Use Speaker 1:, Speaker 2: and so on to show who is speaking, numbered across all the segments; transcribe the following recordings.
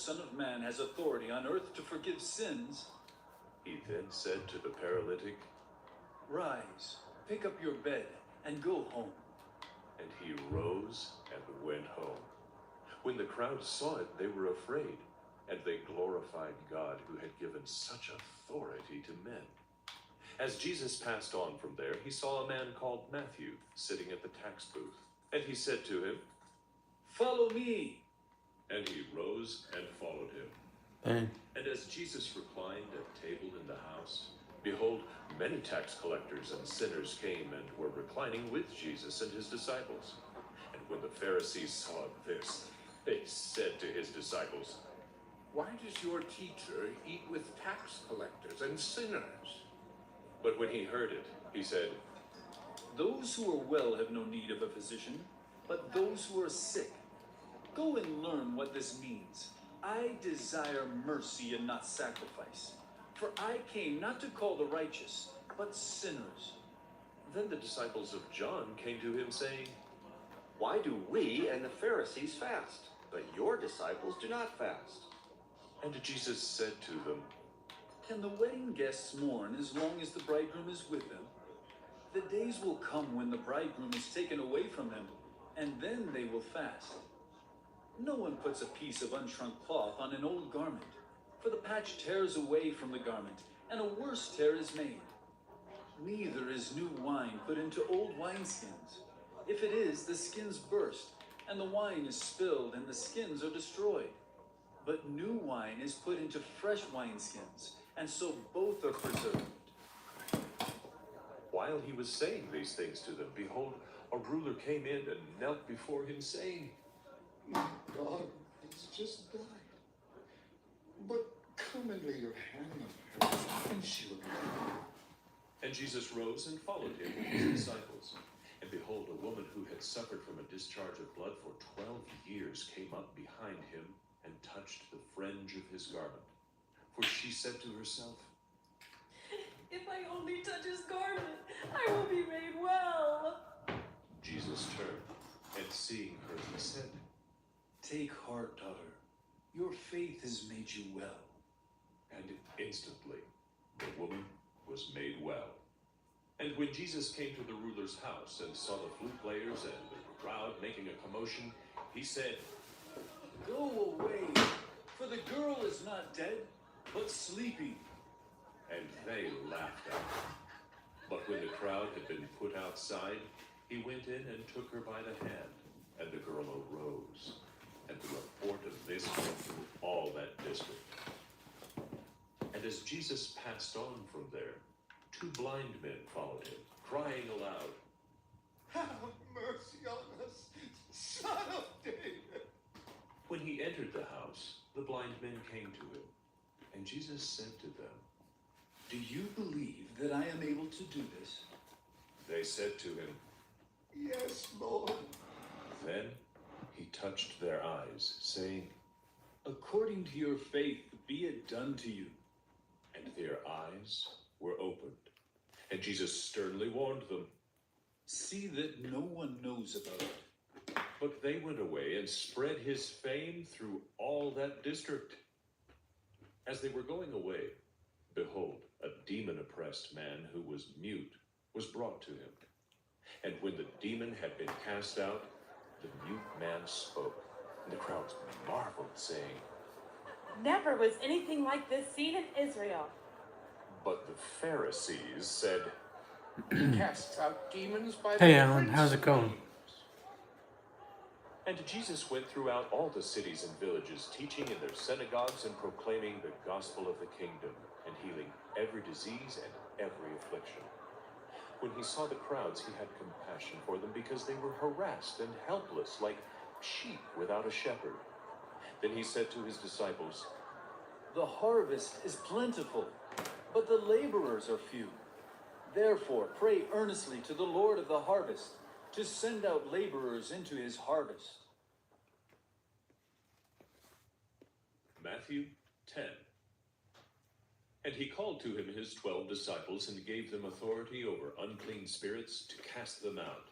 Speaker 1: Son of Man has authority on earth to forgive sins.
Speaker 2: He then said to the paralytic,
Speaker 1: Rise, pick up your bed, and go home.
Speaker 2: and he rose and went home. When the crowd saw it, they were afraid, and they glorified God who had given such authority to men. As Jesus passed on from there, he saw a man called Matthew sitting at the tax booth, and he said to him,
Speaker 1: Follow me.
Speaker 2: and he rose and followed him.
Speaker 3: Bang.
Speaker 2: And as Jesus reclined at table in the house, behold, many tax collectors and sinners came and were reclining with Jesus and his disciples. And when the Pharisees saw this, they said to his disciples,
Speaker 4: Why does your teacher eat with tax collectors and sinners?
Speaker 2: But when he heard it, he said,
Speaker 1: Those who are well have no need of a physician, but those who are sick. Go and learn what this means. I desire mercy and not sacrifice. For I came not to call the righteous, but sinners.
Speaker 2: Then the disciples of John came to him, saying,
Speaker 5: Why do we and the Pharisees fast, but your disciples do not fast?
Speaker 2: And Jesus said to them,
Speaker 1: Can the wedding guests mourn as long as the bridegroom is with them? The days will come when the bridegroom is taken away from them, and then they will fast. No one puts a piece of unshrunk cloth on an old garment, for the patch tears away from the garment, and a worse tear is made. Neither is new wine put into old wineskins. If it is, the skins burst, and the wine is spilled, and the skins are destroyed. But new wine is put into fresh wineskins, and so both are preserved.
Speaker 2: While he was saying these things to them, behold, a ruler came in and knelt before him, saying,
Speaker 4: My daughter has just died. But come and lay your hand on her, and she will be better.
Speaker 2: And Jesus rose and followed him with his disciples. And behold, a woman who had suffered from a discharge of blood for 12 years came up behind him and touched the fringe of his garment. For she said to herself,
Speaker 6: If I only touch his garment, I will be made well.
Speaker 2: Jesus turned, and seeing her, he said,
Speaker 1: Take heart, daughter. Your faith has made you well.
Speaker 2: and instantly the woman was made well. And when Jesus came to the ruler's house and saw the flute players and the crowd making a commotion, he said,
Speaker 1: Go away, for the girl is not dead, but sleeping.
Speaker 2: and they laughed at him. But when the crowd had been put outside, he went in and took her by the hand, and the girl arose. And the report of this went through all that district. And as Jesus passed on from there, 2 blind men followed him, crying aloud,
Speaker 4: Have mercy on us, Son of David.
Speaker 2: When he entered the house, the blind men came to him, and Jesus said to them,
Speaker 1: Do you believe that I am able to do this?
Speaker 2: They said to him,
Speaker 4: Yes, Lord.
Speaker 2: Then he touched their eyes, saying,
Speaker 1: According to your faith, be it done to you.
Speaker 2: and their eyes were opened. And Jesus sternly warned them.
Speaker 1: See that no one knows about it.
Speaker 2: But they went away and spread his fame through all that district. As they were going away, behold, a demon-oppressed man who was mute was brought to him. And when the demon had been cast out, the mute man spoke, and the crowds marveled, saying,
Speaker 6: Never was anything like this seen in Israel.
Speaker 2: But the Pharisees said,
Speaker 4: He casts out demons by
Speaker 3: Hey,
Speaker 4: the
Speaker 3: Alan,
Speaker 4: prince
Speaker 3: how's it
Speaker 4: of
Speaker 3: going?
Speaker 4: demons.
Speaker 2: And Jesus went throughout all the cities and villages, teaching in their synagogues and proclaiming the gospel of the kingdom, and healing every disease and every affliction. When he saw the crowds, he had compassion for them, because they were harassed and helpless, like sheep without a shepherd. Then he said to his disciples,
Speaker 1: The harvest is plentiful, but the laborers are few. Therefore, pray earnestly to the Lord of the harvest to send out laborers into his harvest.
Speaker 2: Matthew 10. And he called to him his 12 disciples and gave them authority over unclean spirits to cast them out,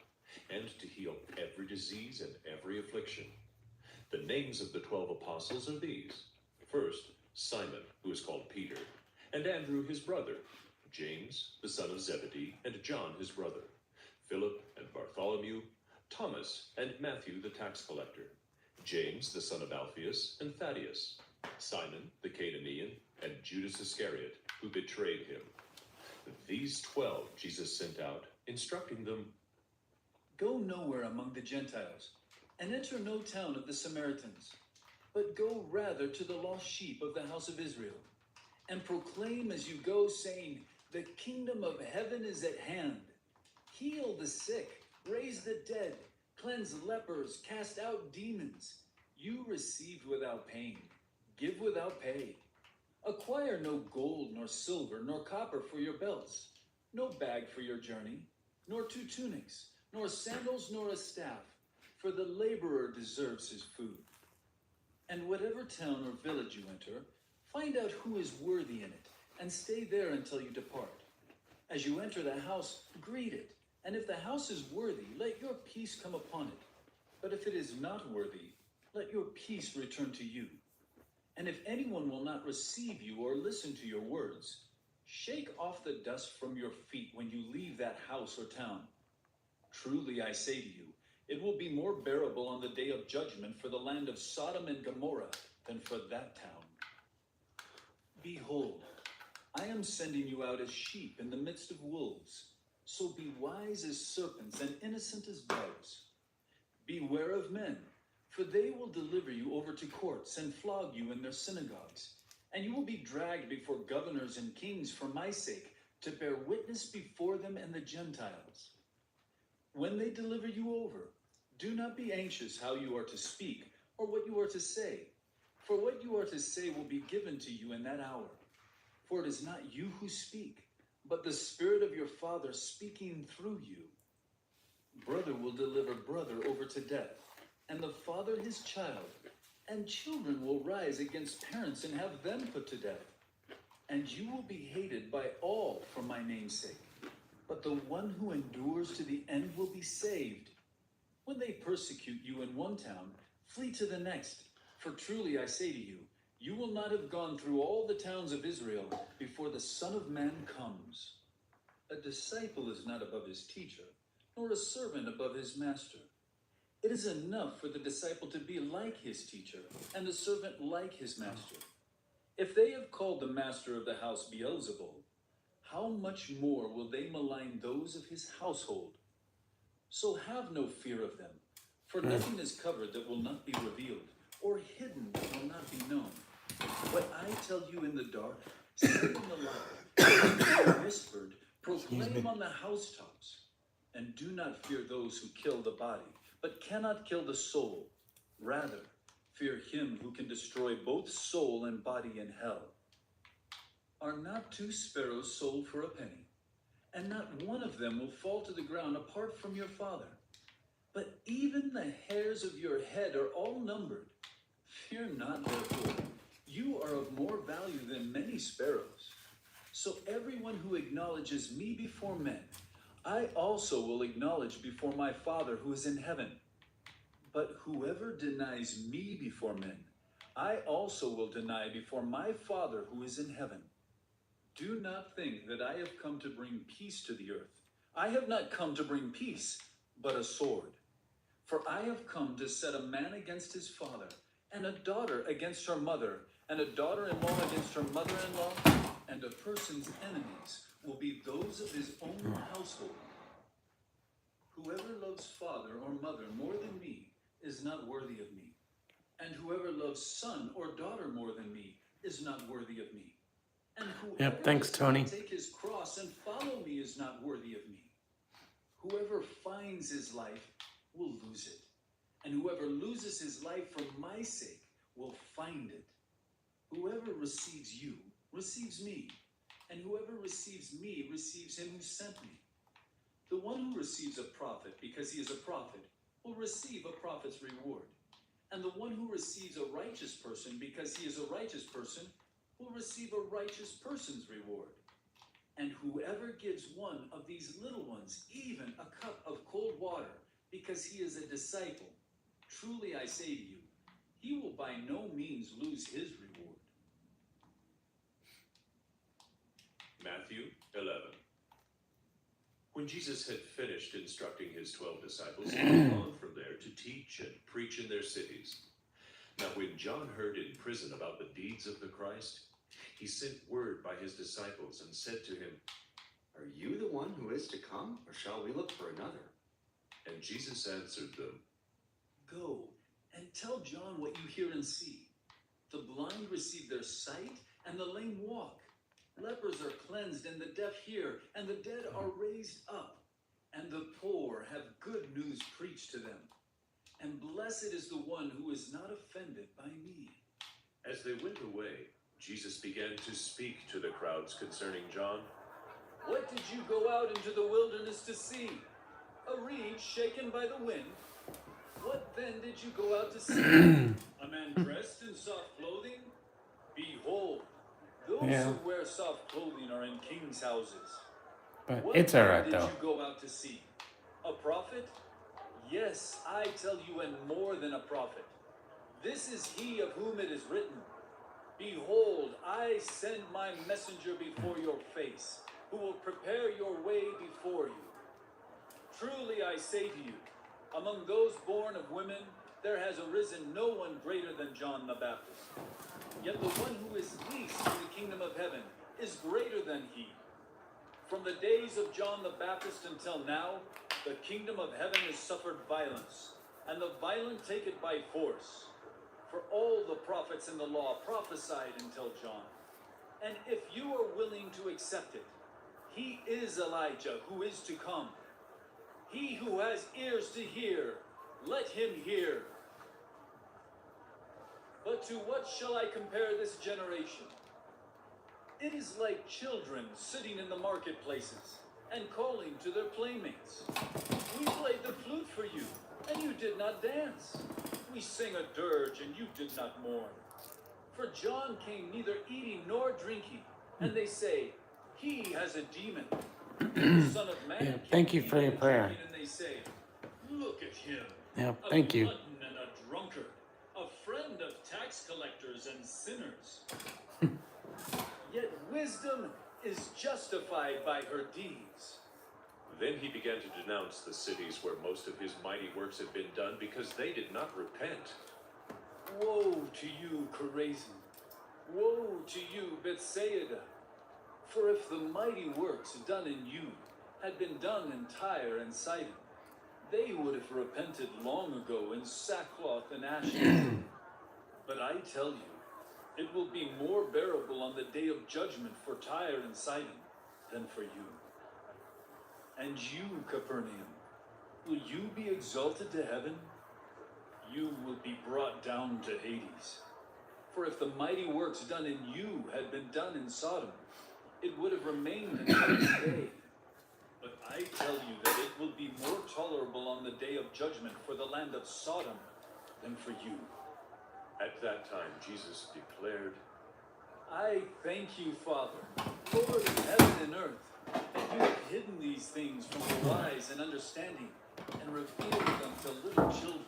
Speaker 2: and to heal every disease and every affliction. The names of the 12 apostles are these: First, Simon, who is called Peter, and Andrew his brother, James, the son of Zebedee, and John his brother, Philip and Bartholomew, Thomas and Matthew the tax collector, James the son of Alphaeus and Thaddeus, Simon the Canaanian, and Judas Iscariot, who betrayed him. These 12 Jesus sent out, instructing them,
Speaker 1: Go nowhere among the Gentiles, and enter no town of the Samaritans, but go rather to the lost sheep of the house of Israel, and proclaim as you go, saying, The kingdom of heaven is at hand. Heal the sick, raise the dead, cleanse lepers, cast out demons. You received without pain, give without pay. Acquire no gold, nor silver, nor copper for your belts, no bag for your journey, nor 2 tunics, nor sandals, nor a staff, for the laborer deserves his food. And whatever town or village you enter, find out who is worthy in it, and stay there until you depart. As you enter the house, greet it, and if the house is worthy, let your peace come upon it. But if it is not worthy, let your peace return to you. And if anyone will not receive you or listen to your words, shake off the dust from your feet when you leave that house or town. Truly I say to you, it will be more bearable on the day of judgment for the land of Sodom and Gomorrah than for that town. Behold, I am sending you out as sheep in the midst of wolves. So be wise as serpents and innocent as doves. Beware of men, for they will deliver you over to courts and flog you in their synagogues. And you will be dragged before governors and kings for my sake, to bear witness before them and the Gentiles. When they deliver you over, do not be anxious how you are to speak or what you are to say, for what you are to say will be given to you in that hour. For it is not you who speak, but the Spirit of your Father speaking through you. Brother will deliver brother over to death, and the father his child, and children will rise against parents and have them put to death. And you will be hated by all for my name's sake, but the one who endures to the end will be saved. When they persecute you in one town, flee to the next, for truly I say to you, you will not have gone through all the towns of Israel before the Son of Man comes. A disciple is not above his teacher, nor a servant above his master. It is enough for the disciple to be like his teacher, and the servant like his master. If they have called the master of the house Beelzebul, how much more will they malign those of his household? So have no fear of them, for nothing is covered that will not be revealed, or hidden that will not be known. What I tell you in the dark, say in the light. What I whispered, proclaim on the housetops. And do not fear those who kill the body, but cannot kill the soul. Rather, fear him who can destroy both soul and body in hell. Are not 2 sparrows sold for a penny? And not one of them will fall to the ground apart from your Father. But even the hairs of your head are all numbered. Fear not, therefore. You are of more value than many sparrows. So everyone who acknowledges me before men, I also will acknowledge before my Father who is in heaven. But whoever denies me before men, I also will deny before my Father who is in heaven. Do not think that I have come to bring peace to the earth. I have not come to bring peace, but a sword. For I have come to set a man against his father, and a daughter against her mother, and a daughter-in-law against her mother-in-law, and a person's enemies will be those of his own household. Whoever loves father or mother more than me is not worthy of me, and whoever loves son or daughter more than me is not worthy of me. And whoever
Speaker 3: thanks,
Speaker 1: does
Speaker 3: Tony.
Speaker 1: not take his cross and follow me is not worthy of me. Whoever finds his life will lose it, and whoever loses his life for my sake will find it. Whoever receives you receives me, and whoever receives me receives him who sent me. The one who receives a prophet because he is a prophet will receive a prophet's reward, and the one who receives a righteous person because he is a righteous person will receive a righteous person's reward. And whoever gives one of these little ones even a cup of cold water because he is a disciple, truly I say to you, he will by no means lose his reward.
Speaker 2: When Jesus had finished instructing his 12 disciples, he went on from there to teach and preach in their cities. Now when John heard in prison about the deeds of the Christ, he sent word by his disciples and said to him,
Speaker 5: Are you the one who is to come, or shall we look for another?
Speaker 2: and Jesus answered them,
Speaker 1: Go and tell John what you hear and see. The blind receive their sight, and the lame walk. Lepers are cleansed, and the deaf hear, and the dead are raised up. And the poor have good news preached to them. And blessed is the one who is not offended by me.
Speaker 2: As they went away, Jesus began to speak to the crowds concerning John.
Speaker 1: What did you go out into the wilderness to see? A reed shaken by the wind? What then did you go out to see? A man dressed in soft clothing? Behold, those who wear soft clothing are in kings' houses.
Speaker 3: But
Speaker 1: What
Speaker 3: it's alright
Speaker 1: did
Speaker 3: though.
Speaker 1: you go out to see? A prophet? Yes, I tell you, and more than a prophet. This is he of whom it is written, Behold, I send my messenger before your face, who will prepare your way before you. Truly I say to you, among those born of women, there has arisen no one greater than John the Baptist. Yet the one who is least in the kingdom of heaven is greater than he. From the days of John the Baptist until now, the kingdom of heaven has suffered violence, and the violent take it by force. For all the prophets in the law prophesied until John. And if you are willing to accept it, he is Elijah who is to come. He who has ears to hear, let him hear. But to what shall I compare this generation? It is like children sitting in the marketplaces and calling to their playmates. We played the flute for you, and you did not dance. We sang a dirge, and you did not mourn. For John came neither eating nor drinking, and they say, He has a demon. The Son of Man came
Speaker 3: thank you for
Speaker 1: eating
Speaker 3: your
Speaker 1: and
Speaker 3: prayer.
Speaker 1: drinking, and they say, Look at him.
Speaker 3: Yeah,
Speaker 1: A
Speaker 3: thank you.
Speaker 1: glutton and a drunkard, a friend of tax collectors and sinners. Yet wisdom is justified by her deeds.
Speaker 2: Then he began to denounce the cities where most of his mighty works had been done because they did not repent.
Speaker 1: Woe to you, Chorazin! Woe to you, Bethsaida! For if the mighty works done in you had been done in Tyre and Sidon, they would have repented long ago in sackcloth and ashes. But I tell you, it will be more bearable on the day of judgment for Tyre and Sidon than for you. And you, Capernaum, will you be exalted to heaven? You will be brought down to Hades. For if the mighty works done in you had been done in Sodom, it would have remained until this day. But I tell you that it will be more tolerable on the day of judgment for the land of Sodom than for you.
Speaker 2: At that time, Jesus declared,
Speaker 1: I thank you, Father, Lord of heaven and earth, that you have hidden these things from the wise and understanding and revealed them to little children.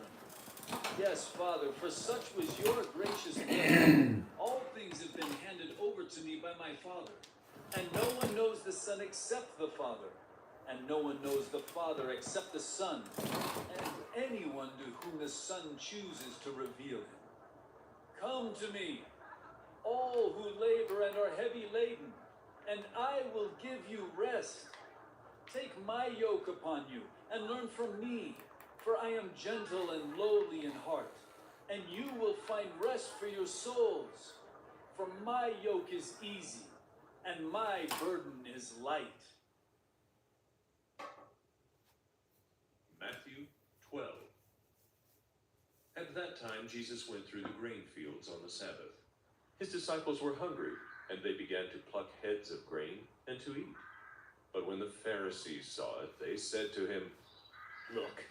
Speaker 1: Yes, Father, for such was your gracious will. All things have been handed over to me by my Father, and no one knows the Son except the Father, and no one knows the Father except the Son, and anyone to whom the Son chooses to reveal him. Come to me, all who labor and are heavy laden, and I will give you rest. Take my yoke upon you and learn from me, for I am gentle and lowly in heart, and you will find rest for your souls. For my yoke is easy, and my burden is light.
Speaker 2: Matthew 12. At that time, Jesus went through the grain fields on the Sabbath. His disciples were hungry, and they began to pluck heads of grain and to eat. But when the Pharisees saw it, they said to him,
Speaker 7: Look,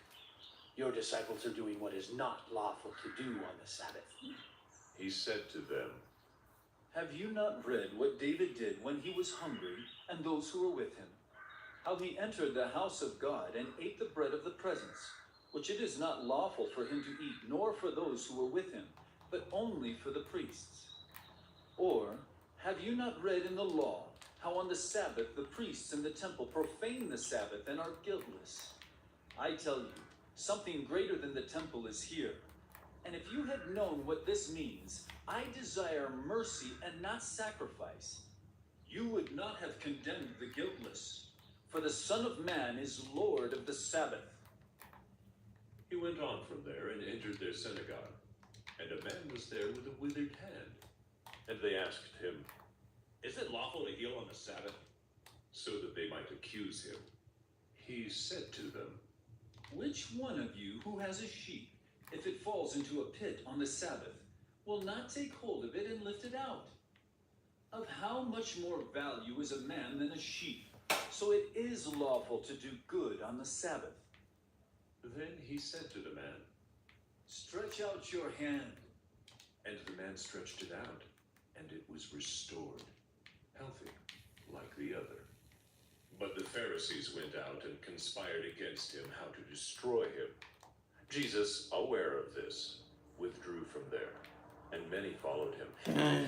Speaker 7: your disciples are doing what is not lawful to do on the Sabbath.
Speaker 2: He said to them,
Speaker 1: Have you not read what David did when he was hungry and those who were with him? How he entered the house of God and ate the bread of the presence, which it is not lawful for him to eat, nor for those who were with him, but only for the priests. Or have you not read in the law how on the Sabbath the priests in the temple profane the Sabbath and are guiltless. I tell you, something greater than the temple is here. And if you had known what this means, I desire mercy and not sacrifice, you would not have condemned the guiltless. For the Son of Man is Lord of the Sabbath.
Speaker 2: He went on from there and entered their synagogue. And a man was there with a withered hand. And they asked him, "Is it lawful to heal on the Sabbath?" So that they might accuse him. He said to them,
Speaker 1: Which one of you who has a sheep, if it falls into a pit on the Sabbath, will not take hold of it and lift it out? Of how much more value is a man than a sheep? So it is lawful to do good on the Sabbath.
Speaker 2: Then he said to the man,
Speaker 1: Stretch out your hand.
Speaker 2: and the man stretched it out, and it was restored, healthy, like the other. But the Pharisees went out and conspired against him how to destroy him. Jesus, aware of this, withdrew from there, and many followed him.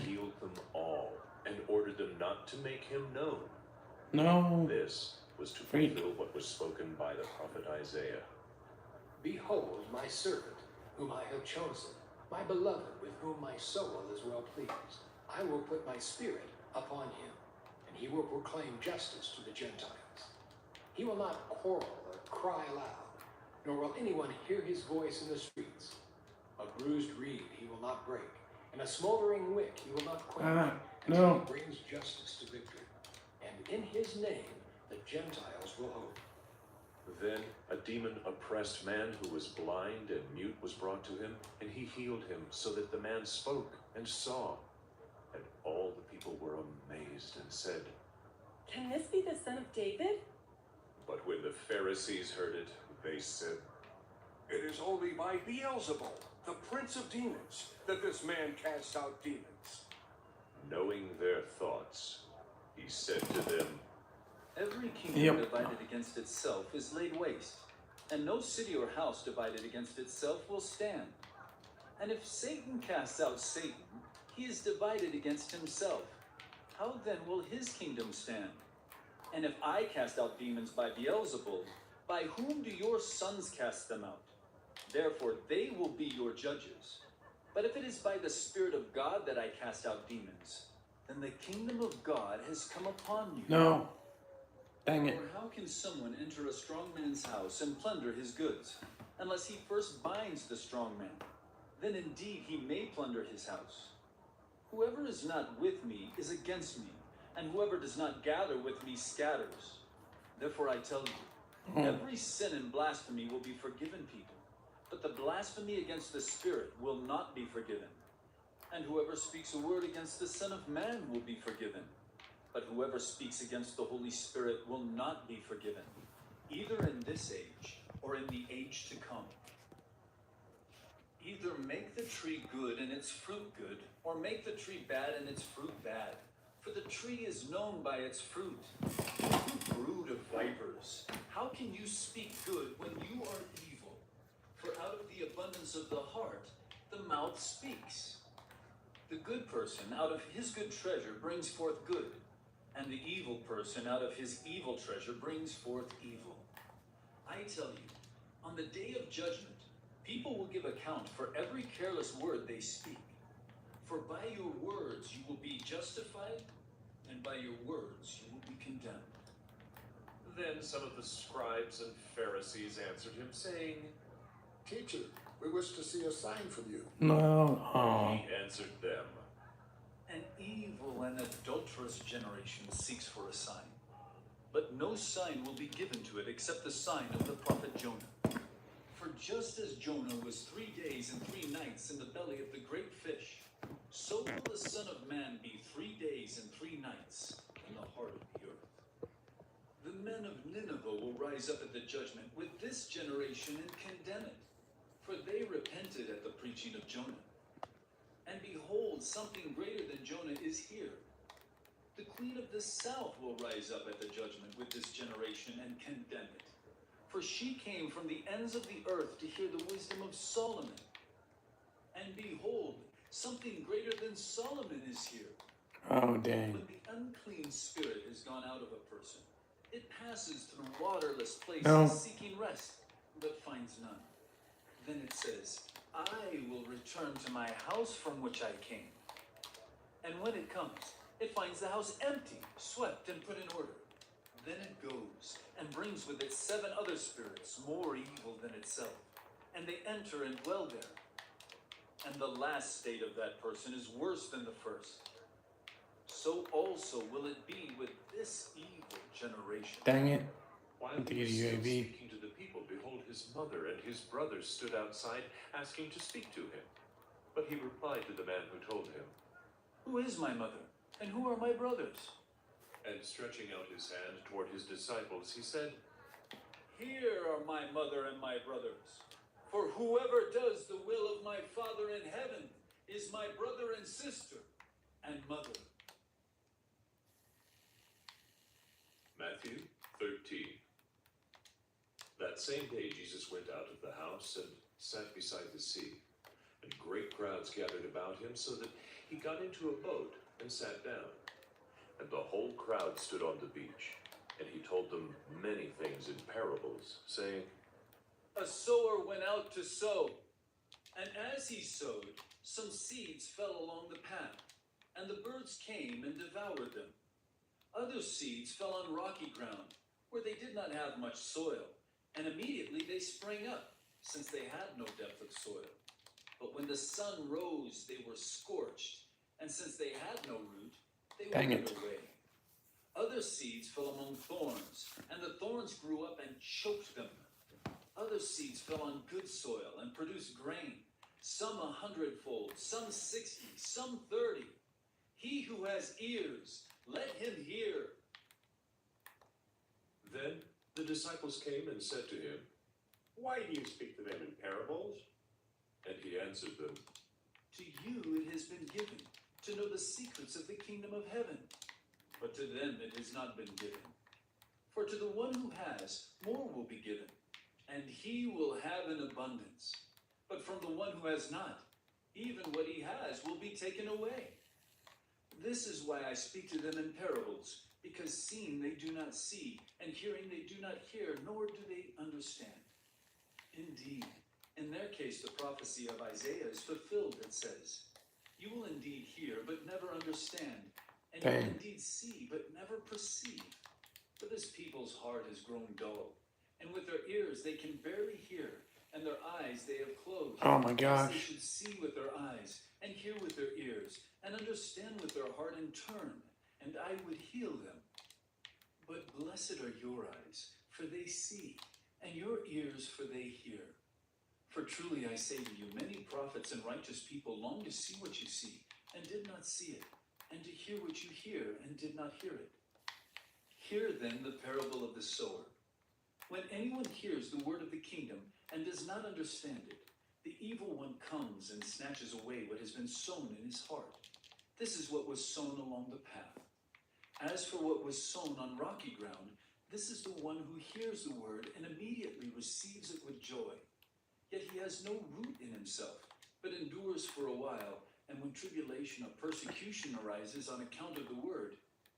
Speaker 2: He healed them all, and ordered them not to make him known.
Speaker 3: No.
Speaker 2: This was to fulfill what was spoken by the prophet Isaiah.
Speaker 7: Behold my servant, whom I have chosen, my beloved, with whom my soul is well pleased. I will put my spirit upon him, and he will proclaim justice to the Gentiles. He will not quarrel or cry aloud, nor will anyone hear his voice in the streets. A bruised reed he will not break, and a smoldering wick he will not quench, until he brings justice to victory. And in his name the Gentiles will hope.
Speaker 2: Then a demon-oppressed man who was blind and mute was brought to him, and he healed him, so that the man spoke and saw. And all the people were amazed and said,
Speaker 6: Can this be the son of David?
Speaker 2: but when the Pharisees heard it, they said,
Speaker 8: It is only by Beelzebul, the prince of demons, that this man casts out demons.
Speaker 2: knowing their thoughts, he said to them,
Speaker 1: Every kingdom divided against itself is laid waste, and no city or house divided against itself will stand. And if Satan casts out Satan, he is divided against himself. How then will his kingdom stand? And if I cast out demons by Beelzebul, by whom do your sons cast them out? Therefore they will be your judges. But if it is by the Spirit of God that I cast out demons, then the kingdom of God has come upon you.
Speaker 3: No. Dang it.
Speaker 1: Or how can someone enter a strong man's house and plunder his goods, unless he first binds the strong man? Then indeed he may plunder his house. Whoever is not with me is against me, and whoever does not gather with me scatters. Therefore I tell you, every sin and blasphemy will be forgiven people, but the blasphemy against the Spirit will not be forgiven. And whoever speaks a word against the Son of Man will be forgiven. But whoever speaks against the Holy Spirit will not be forgiven, either in this age or in the age to come. Either make the tree good and its fruit good, or make the tree bad and its fruit bad. For the tree is known by its fruit. You brood of vipers, how can you speak good when you are evil? For out of the abundance of the heart, the mouth speaks. The good person out of his good treasure brings forth good, and the evil person out of his evil treasure brings forth evil. I tell you, on the day of judgment, people will give account for every careless word they speak. For by your words you will be justified, and by your words you will be condemned.
Speaker 2: Then some of the scribes and Pharisees answered him, saying,
Speaker 4: Teacher, we wish to see a sign from you.
Speaker 3: No.
Speaker 2: He answered them,
Speaker 1: An evil and adulterous generation seeks for a sign, but no sign will be given to it except the sign of the prophet Jonah. For just as Jonah was 3 days and 3 nights in the belly of the great fish, so will the Son of Man be 3 days and 3 nights in the heart of the earth. The men of Nineveh will rise up at the judgment with this generation and condemn it, for they repented at the preaching of Jonah. And behold, something greater than Jonah is here. The queen of the south will rise up at the judgment with this generation and condemn it. For she came from the ends of the earth to hear the wisdom of Solomon. And behold, something greater than Solomon is here.
Speaker 3: Oh, dang.
Speaker 1: When the unclean spirit has gone out of a person, it passes through waterless places
Speaker 3: No.
Speaker 1: seeking rest, but finds none. Then it says, I will return to my house from which I came. And when it comes, it finds the house empty, swept, and put in order. Then it goes and brings with it 7 other spirits more evil than itself, and they enter and dwell there. And the last state of that person is worse than the first. So also will it be with this evil generation.
Speaker 3: Dang it.
Speaker 2: While
Speaker 3: I think
Speaker 2: he was
Speaker 3: it's
Speaker 2: still
Speaker 3: UAV.
Speaker 2: speaking to the people, behold, his mother and his brothers stood outside, asking to speak to him. But he replied to the man who told him,
Speaker 1: Who is my mother, and who are my brothers?
Speaker 2: and stretching out his hand toward his disciples, he said,
Speaker 1: Here are my mother and my brothers. For whoever does the will of my Father in heaven is my brother and sister and mother.
Speaker 2: Matthew 13. That same day Jesus went out of the house and sat beside the sea, and great crowds gathered about him, so that he got into a boat and sat down. And the whole crowd stood on the beach, and he told them many things in parables, saying,
Speaker 1: A sower went out to sow, and as he sowed, some seeds fell along the path, and the birds came and devoured them. Other seeds fell on rocky ground, where they did not have much soil, and immediately they sprang up, since they had no depth of soil. But when the sun rose, they were scorched, and since they had no root, they
Speaker 3: Dang
Speaker 1: withered
Speaker 3: it.
Speaker 1: away. Other seeds fell among thorns, and the thorns grew up and choked them. Other seeds fell on good soil and produced grain, some 100-fold, some 60, some 30. He who has ears, let him hear.
Speaker 2: Then the disciples came and said to him,
Speaker 9: Why do you speak to them in parables?
Speaker 2: and he answered them,
Speaker 1: To you it has been given to know the secrets of the kingdom of heaven, but to them it has not been given. For to the one who has, more will be given, and he will have an abundance. But from the one who has not, even what he has will be taken away. This is why I speak to them in parables, because seeing they do not see, and hearing they do not hear, nor do they understand. Indeed, in their case the prophecy of Isaiah is fulfilled that says, You will indeed hear, but never understand, and you will
Speaker 3: Dang.
Speaker 1: indeed see, but never perceive. For this people's heart has grown dull, and with their ears they can barely hear, and their eyes they have closed.
Speaker 3: Oh my
Speaker 1: Lest
Speaker 3: gosh.
Speaker 1: they should see with their eyes, and hear with their ears, and understand with their heart, and turn, and I would heal them. But blessed are your eyes, for they see, and your ears, for they hear. For truly I say to you, many prophets and righteous people long to see what you see, and did not see it, and to hear what you hear, and did not hear it. Hear then the parable of the sower. When anyone hears the word of the kingdom, and does not understand it, the evil one comes and snatches away what has been sown in his heart. This is what was sown along the path. As for what was sown on rocky ground, this is the one who hears the word and immediately receives it with joy. Yet he has no root in himself, but endures for a while, and when tribulation or persecution arises on account of the word,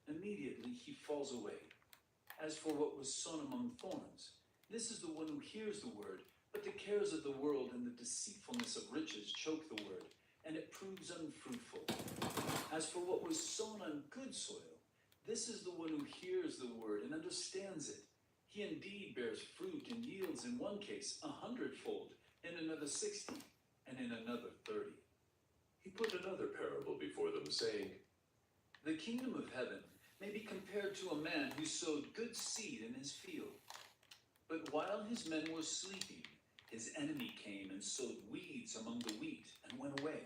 Speaker 1: immediately he falls away. As for what was sown among thorns, this is the one who hears the word, but the cares of the world and the deceitfulness of riches choke the word, and it proves unfruitful. As for what was sown on good soil, this is the one who hears the word and understands it. He indeed bears fruit and yields in one case 100-fold, in another 60, and in another 30.
Speaker 2: he put another parable before them, saying,
Speaker 1: The kingdom of heaven may be compared to a man who sowed good seed in his field. But while his men were sleeping, his enemy came and sowed weeds among the wheat and went away.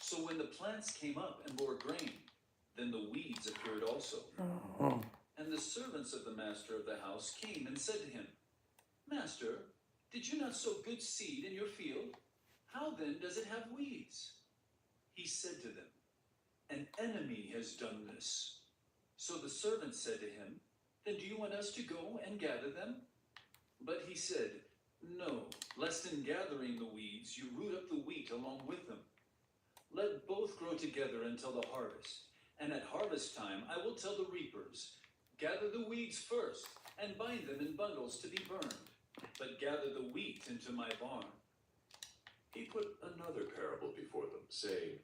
Speaker 1: So when the plants came up and bore grain, then the weeds appeared also.
Speaker 3: Oh.
Speaker 1: And the servants of the master of the house came and said to him, Master, did you not sow good seed in your field? How then does it have weeds? He said to them, An enemy has done this. So the servants said to him, Then do you want us to go and gather them? But he said, No, lest in gathering the weeds you root up the wheat along with them. Let both grow together until the harvest. And at harvest time I will tell the reapers, gather the weeds first, and bind them in bundles to be burned, but gather the wheat into my barn.
Speaker 2: He put another parable before them, saying,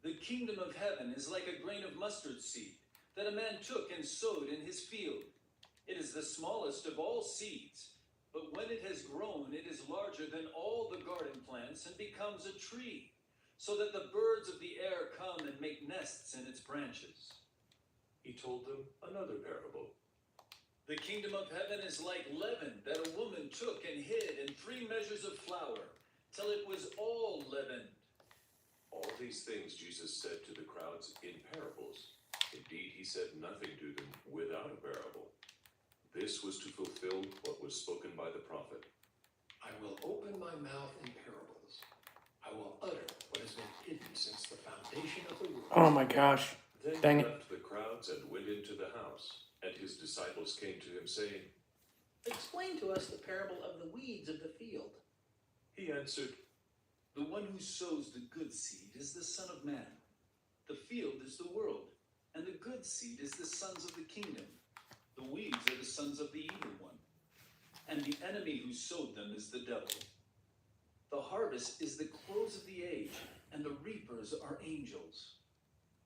Speaker 1: The kingdom of heaven is like a grain of mustard seed that a man took and sowed in his field. It is the smallest of all seeds, but when it has grown, it is larger than all the garden plants and becomes a tree, so that the birds of the air come and make nests in its branches.
Speaker 2: He told them another parable.
Speaker 1: The kingdom of heaven is like leaven that a woman took and hid in 3 measures of flour, till it was all leavened.
Speaker 2: All these things Jesus said to the crowds in parables. Indeed, he said nothing to them without a parable. This was to fulfill what was spoken by the prophet.
Speaker 7: I will open my mouth in parables. I will utter what has been hidden since the foundation of the world.
Speaker 3: Oh my gosh.
Speaker 2: Then
Speaker 3: Dang
Speaker 2: he
Speaker 3: it.
Speaker 2: left the crowds and went into the house, and his disciples came to him, saying,
Speaker 10: Explain to us the parable of the weeds of the field.
Speaker 2: He answered,
Speaker 1: The one who sows the good seed is the Son of Man. The field is the world, and the good seed is the sons of the kingdom. The weeds are the sons of the evil one, and the enemy who sowed them is the devil. The harvest is the close of the age, and the reapers are angels.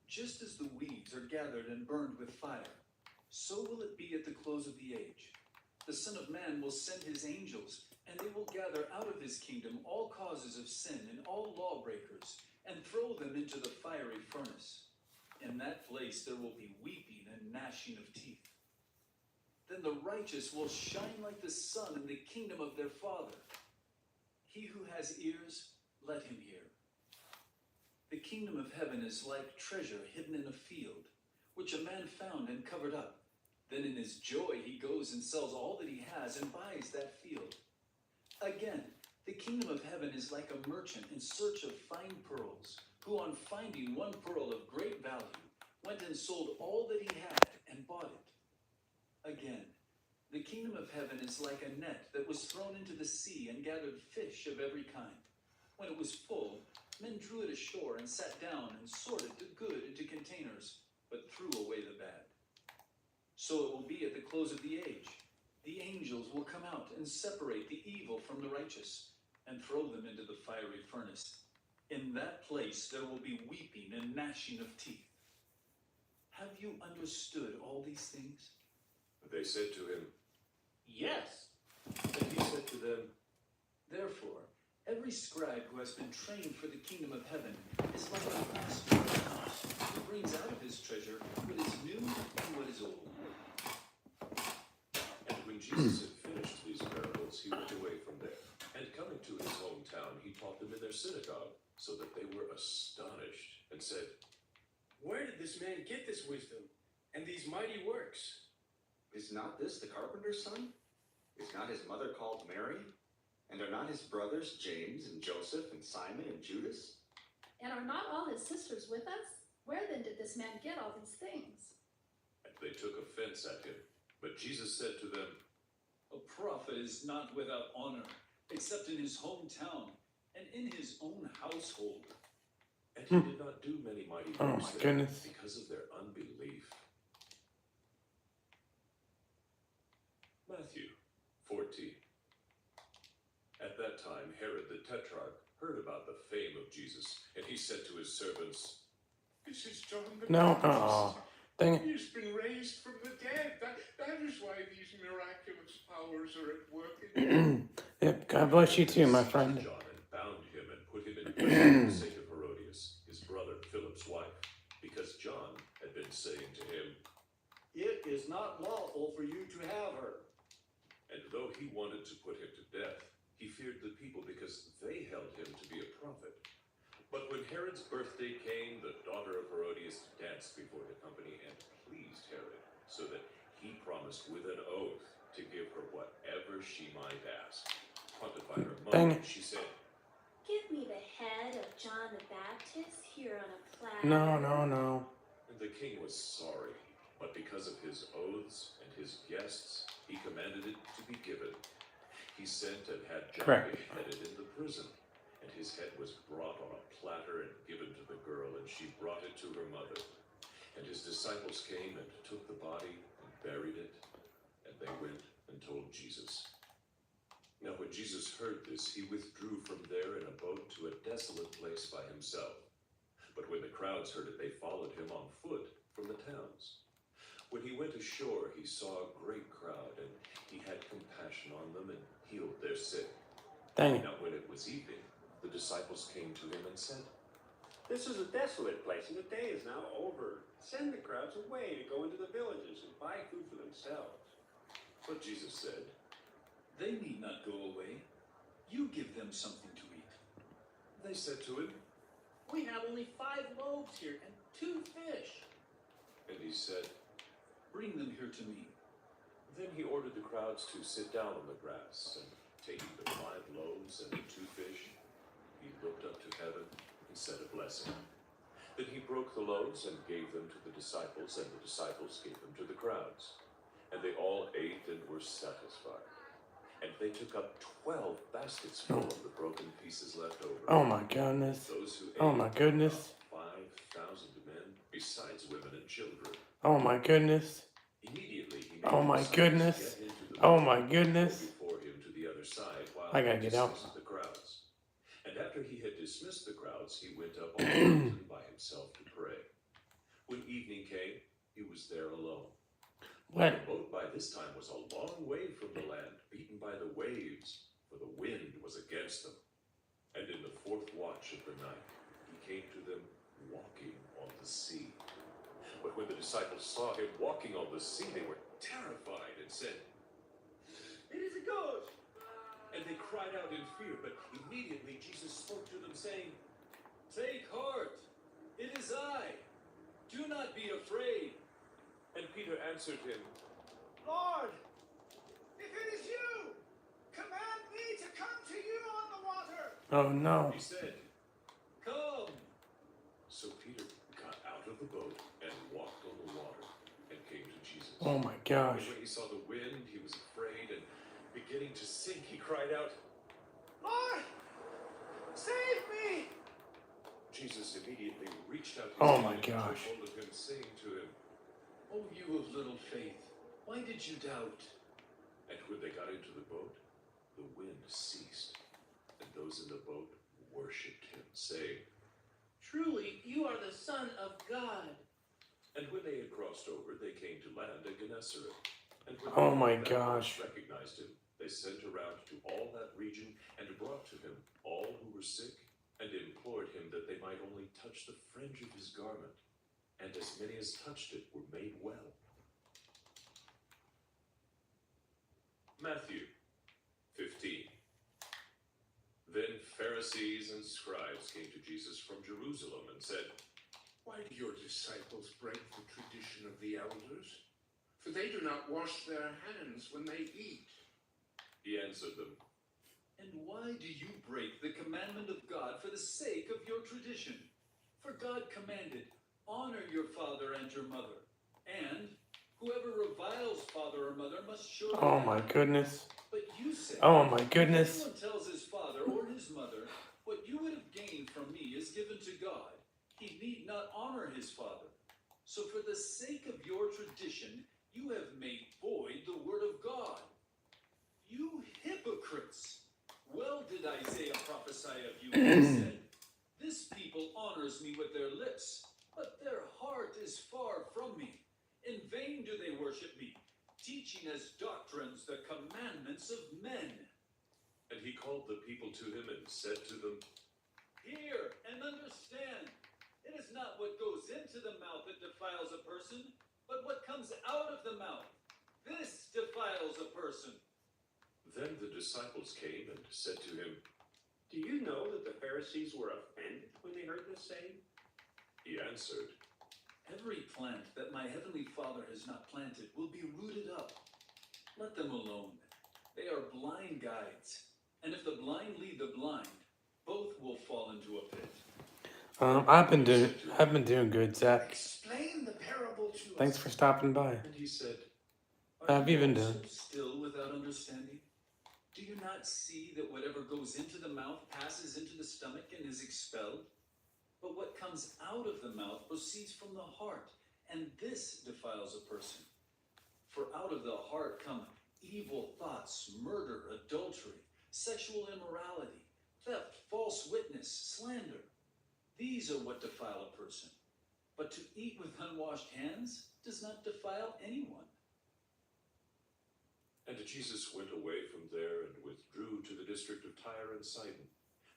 Speaker 1: Just as the weeds are gathered and burned with fire, so will it be at the close of the age. The Son of Man will send his angels, and they will gather out of his kingdom all causes of sin and all lawbreakers, and throw them into the fiery furnace. In that place there will be weeping and gnashing of teeth. Then the righteous will shine like the sun in the kingdom of their Father. He who has ears, let him hear. The kingdom of heaven is like treasure hidden in a field, which a man found and covered up. Then in his joy he goes and sells all that he has and buys that field. Again, the kingdom of heaven is like a merchant in search of fine pearls, who on finding one pearl of great value, went and sold all that he had and bought it. Again, the kingdom of heaven is like a net that was thrown into the sea and gathered fish of every kind. When it was full, men drew it ashore and sat down and sorted the good into containers, but threw away the bad. So it will be at the close of the age. The angels will come out and separate the evil from the righteous and throw them into the fiery furnace. In that place there will be weeping and gnashing of teeth. Have you understood all these things?
Speaker 2: They said to him,
Speaker 10: Yes.
Speaker 2: and he said to them,
Speaker 1: Therefore, every scribe who has been trained for the kingdom of heaven is like a master of the house, who brings out of his treasure what is new and what is old.
Speaker 2: And when Jesus had finished these parables, he went away from there. And coming to his hometown, he taught them in their synagogue, so that they were astonished, and said,
Speaker 11: Where did this man get this wisdom and these mighty works?
Speaker 5: Is not this the carpenter's son? Is not his mother called Mary? And are not his brothers James and Joseph and Simon and Judas?
Speaker 6: And are not all his sisters with us? Where then did this man get all these things?
Speaker 2: and they took offense at him. But Jesus said to them,
Speaker 1: A prophet is not without honor, except in his hometown and in his own household.
Speaker 2: and he did not do many mighty
Speaker 3: Oh
Speaker 2: works
Speaker 3: my
Speaker 2: there
Speaker 3: goodness.
Speaker 2: because of their unbelief. Matthew 14. At that time, Herod the Tetrarch heard about the fame of Jesus, and he said to his servants,
Speaker 8: This is John the
Speaker 3: No,
Speaker 8: Baptist.
Speaker 3: dang it.
Speaker 8: He's been raised from the dead. That is why these miraculous powers are at work in him.
Speaker 3: Yep, God bless you too, my friend.
Speaker 2: John and bound him and put him in prison for the sake of Herodias, his brother Philip's wife, because John had been saying to him,
Speaker 12: It is not lawful for you to have her.
Speaker 2: and though he wanted to put him to death, he feared the people because they held him to be a prophet. But when Herod's birthday came, the daughter of Herodias danced before the company and pleased Herod, so that he promised with an oath to give her whatever she might ask. Haunted by her
Speaker 3: Dang
Speaker 2: mother,
Speaker 3: it.
Speaker 2: she said,
Speaker 6: Give me the head of John the Baptist here on a platter.
Speaker 3: No.
Speaker 2: and the king was sorry, but because of his oaths and his guests, he commanded it to be given. He sent and had John
Speaker 3: Correct.
Speaker 2: beheaded in the prison, and his head was brought on a platter and given to the girl, and she brought it to her mother. And his disciples came and took the body and buried it, and they went and told Jesus. Now when Jesus heard this, he withdrew from there in a boat to a desolate place by himself. But when the crowds heard it, they followed him on foot from the towns. When he went ashore, he saw a great crowd, and he had compassion on them and healed their sick.
Speaker 3: Dang it.
Speaker 2: Now when it was evening, the disciples came to him and said,
Speaker 9: This is a desolate place, and the day is now over. Send the crowds away to go into the villages and buy food for themselves.
Speaker 2: But Jesus said,
Speaker 1: They need not go away. You give them something to eat.
Speaker 2: They said to him,
Speaker 10: We have only 5 loaves here and 2 fish.
Speaker 2: and he said,
Speaker 1: Bring them here to me.
Speaker 2: Then he ordered the crowds to sit down on the grass, and taking the 5 loaves and the 2 fish, he looked up to heaven and said a blessing. Then he broke the loaves and gave them to the disciples, and the disciples gave them to the crowds. And they all ate and were satisfied. And they took up 12 baskets full of the broken pieces left over.
Speaker 3: Oh my goodness.
Speaker 2: Those who ate,
Speaker 3: Oh my goodness.
Speaker 2: 5,000 men, besides women and children.
Speaker 3: Oh my goodness.
Speaker 2: Immediately he made
Speaker 3: Oh
Speaker 2: the
Speaker 3: my
Speaker 2: disciples
Speaker 3: goodness.
Speaker 2: get into the
Speaker 3: Oh
Speaker 2: boat
Speaker 3: my
Speaker 2: and
Speaker 3: goodness.
Speaker 2: go before him to the other side while
Speaker 3: I gotta
Speaker 2: he
Speaker 3: get out.
Speaker 2: dismissed the crowds. And after he had dismissed the crowds, he went up on the mountain by himself to pray. When evening came, he was there alone.
Speaker 3: What?
Speaker 2: The boat by this time was a long way from the land, beaten by the waves, for the wind was against them. And in the 4th watch of the night, he came to them walking on the sea. But when the disciples saw him walking on the sea, they were terrified and said, It is a ghost! And they cried out in fear, but immediately Jesus spoke to them, saying,
Speaker 1: Take heart. It is I. Do not be afraid.
Speaker 2: And Peter answered him,
Speaker 4: Lord, if it is you, command me to come to you on the water.
Speaker 3: Oh no.
Speaker 2: He said,
Speaker 1: Come.
Speaker 2: So Peter got out of the boat and walked on the water and came to Jesus.
Speaker 3: Oh my gosh.
Speaker 2: And when he saw the wind, he was afraid, and beginning to sink, he cried out,
Speaker 4: Lord, save me.
Speaker 2: Jesus immediately reached out his
Speaker 3: Oh
Speaker 2: hand
Speaker 3: my
Speaker 2: and took
Speaker 3: gosh.
Speaker 2: hold of him, saying to him,
Speaker 1: Oh, you of little faith, why did you doubt?
Speaker 2: and when they got into the boat, the wind ceased, and those in the boat worshipped him, saying,
Speaker 10: Truly, you are the Son of God.
Speaker 2: And when they had crossed over, they came to land at Gennesaret. And when
Speaker 3: Oh
Speaker 2: the
Speaker 3: my
Speaker 2: men
Speaker 3: gosh.
Speaker 2: recognized him, they sent around to all that region and brought to him all who were sick, and implored him that they might only touch the fringe of his garment. And as many as touched it were made well. Matthew 15. Then Pharisees and scribes came to Jesus from Jerusalem and said,
Speaker 8: Why do your disciples break the tradition of the elders? For they do not wash their hands when they eat.
Speaker 2: He answered them,
Speaker 1: And why do you break the commandment of God for the sake of your tradition? For God commanded, honor your father and your mother, and whoever reviles father or mother must surely
Speaker 3: Oh
Speaker 1: die.
Speaker 3: my goodness.
Speaker 1: But you say,
Speaker 3: Oh my
Speaker 1: if
Speaker 3: goodness.
Speaker 1: anyone tells his father or his mother, what you would have gained from me is given to God, he need not honor his father. So for the sake of your tradition, you have made void the word of God. You hypocrites! Well did Isaiah prophesy of you when he said, This people honors me with their lips, but their heart is far from me. In vain do they worship me, teaching as doctrines the commandments of men.
Speaker 2: and he called the people to him and said to them,
Speaker 1: Hear and understand. It is not what goes into the mouth that defiles a person, but what comes out of the mouth. This defiles a person.
Speaker 2: Then the disciples came and said to him,
Speaker 9: Do you know that the Pharisees were offended when they heard this saying?
Speaker 2: He answered,
Speaker 1: Every plant that my heavenly Father has not planted will be rooted up. Let them alone. They are blind guides. And if the blind lead the blind, both will fall into a pit.
Speaker 3: I've been doing good, Zach.
Speaker 4: Explain the parable to us.
Speaker 3: Thanks for stopping by.
Speaker 2: and he said,
Speaker 3: How have you been
Speaker 1: also
Speaker 3: doing?
Speaker 1: still without understanding? Do you not see that whatever goes into the mouth passes into the stomach and is expelled? But what comes out of the mouth proceeds from the heart, and this defiles a person. For out of the heart come evil thoughts, murder, adultery, sexual immorality, theft, false witness, slander. These are what defile a person. But to eat with unwashed hands does not defile anyone.
Speaker 2: And Jesus went away from there and withdrew to the district of Tyre and Sidon.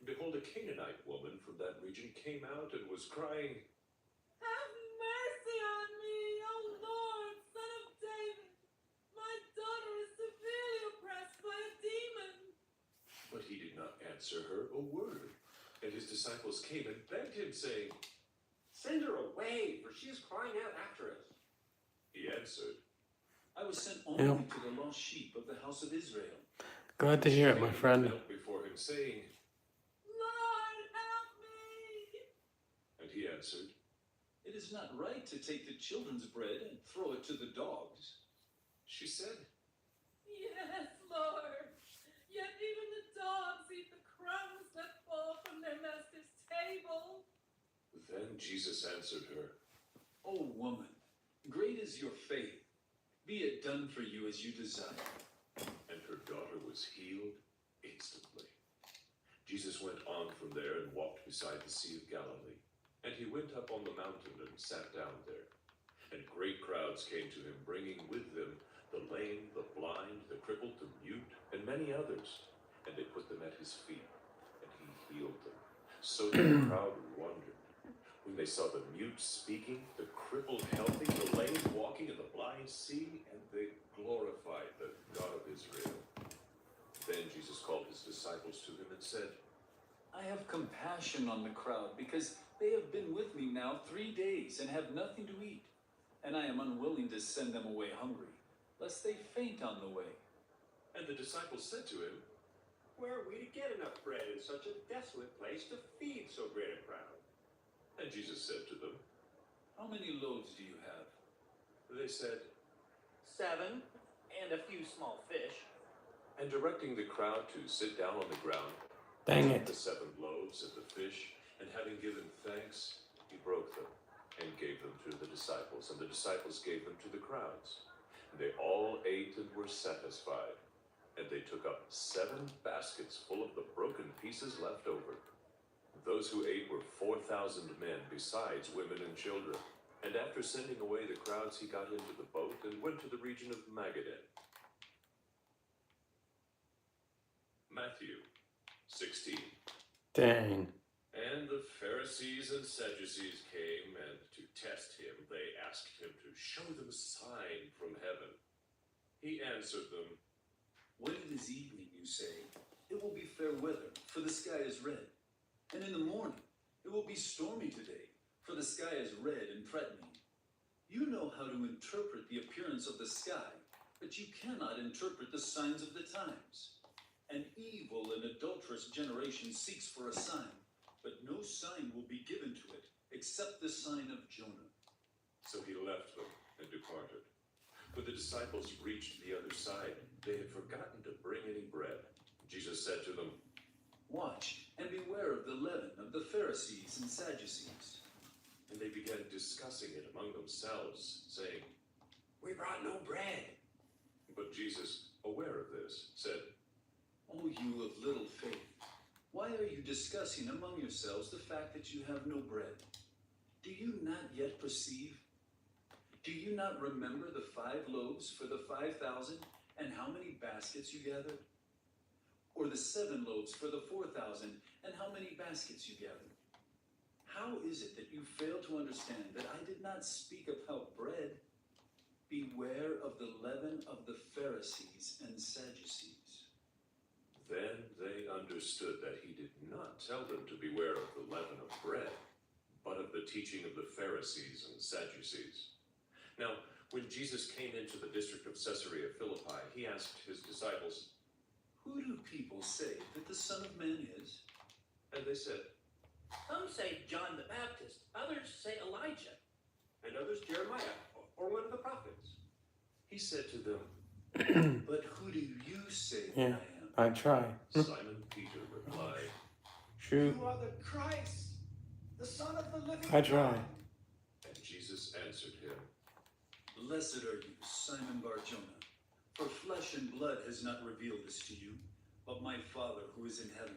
Speaker 2: Behold, a Canaanite woman from that region came out and was crying,
Speaker 6: Have mercy on me, O Lord, Son of David. My daughter is severely oppressed by a demon.
Speaker 2: but he did not answer her a word. And his disciples came and begged him, saying,
Speaker 9: Send her away, for she is crying out after us.
Speaker 2: He answered,
Speaker 1: I was sent only to the lost sheep of the house of Israel.
Speaker 3: Glad to hear it, my
Speaker 2: She
Speaker 3: friend.
Speaker 2: knelt before him, saying,
Speaker 6: Lord, help me.
Speaker 2: and he answered,
Speaker 1: It is not right to take the children's bread and throw it to the dogs.
Speaker 2: She said,
Speaker 6: Yes, Lord. Yet even the dogs eat the crumbs that fall from their master's table.
Speaker 2: Then Jesus answered her,
Speaker 1: O woman, great is your faith. Be it done for you as you desire.
Speaker 2: and her daughter was healed instantly. Jesus went on from there and walked beside the Sea of Galilee. And he went up on the mountain and sat down there. And great crowds came to him, bringing with them the lame, the blind, the crippled, the mute, and many others. And they put them at his feet, and he healed them. So that the crowd wondered. When they saw the mute speaking, the crippled healthy, the lame walking, and the blind see, and they glorified the God of Israel. Then Jesus called his disciples to him and said,
Speaker 1: I have compassion on the crowd because they have been with me now 3 days and have nothing to eat. And I am unwilling to send them away hungry, lest they faint on the way.
Speaker 2: And the disciples said to him,
Speaker 9: Where are we to get enough bread in such a desolate place to feed so great a crowd?
Speaker 2: And Jesus said to them,
Speaker 1: How many loaves do you have?
Speaker 2: They said,
Speaker 10: 7, and a few small fish.
Speaker 2: and directing the crowd to sit down on the ground,
Speaker 3: Dang
Speaker 2: took
Speaker 3: it.
Speaker 2: the 7 loaves and the fish, and having given thanks, he broke them and gave them to the disciples, and the disciples gave them to the crowds. And they all ate and were satisfied, and they took up 7 baskets full of the broken pieces left over. Those who ate were 4,000 men, besides women and children. And after sending away the crowds, he got into the boat and went to the region of Magadan. Matthew 16.
Speaker 3: Dang.
Speaker 2: And the Pharisees and Sadducees came, and to test him, they asked him to show them a sign from heaven. He answered them,
Speaker 1: When it is evening, you say, it will be fair weather, for the sky is red. And in the morning, it will be stormy today, for the sky is red and threatening. You know how to interpret the appearance of the sky, but you cannot interpret the signs of the times. An evil and adulterous generation seeks for a sign, but no sign will be given to it, except the sign of Jonah.
Speaker 2: So he left them and departed. When the disciples reached the other side, they had forgotten to bring any bread. Jesus said to them,
Speaker 1: Watch and beware of the leaven of the Pharisees and Sadducees.
Speaker 2: and they began discussing it among themselves, saying,
Speaker 9: We brought no bread.
Speaker 2: But Jesus, aware of this, said,
Speaker 1: O you of little faith, why are you discussing among yourselves the fact that you have no bread? Do you not yet perceive? Do you not remember the 5 loaves for the 5,000 and how many baskets you gathered? Or the 7 loaves for the 4,000 and how many baskets you gathered? How is it that you fail to understand that I did not speak about bread? Beware of the leaven of the Pharisees and Sadducees.
Speaker 2: Then they understood that he did not tell them to beware of the leaven of bread, but of the teaching of the Pharisees and Sadducees. Now, when Jesus came into the district of Caesarea Philippi, he asked his disciples,
Speaker 1: Who do people say that the Son of Man is?
Speaker 2: and they said,
Speaker 10: Some say John the Baptist, others say Elijah.
Speaker 9: And others Jeremiah, or one of the prophets.
Speaker 2: he said to them,
Speaker 1: But who do you say that
Speaker 3: Yeah.
Speaker 1: I am?
Speaker 3: I try.
Speaker 2: Simon Peter replied,
Speaker 3: Shoot.
Speaker 12: You are the Christ, the Son of the living
Speaker 3: I try.
Speaker 12: God.
Speaker 2: and Jesus answered him,
Speaker 1: Blessed are you, Simon Bar-Jonah, for flesh and blood has not revealed this to you, but my Father who is in heaven.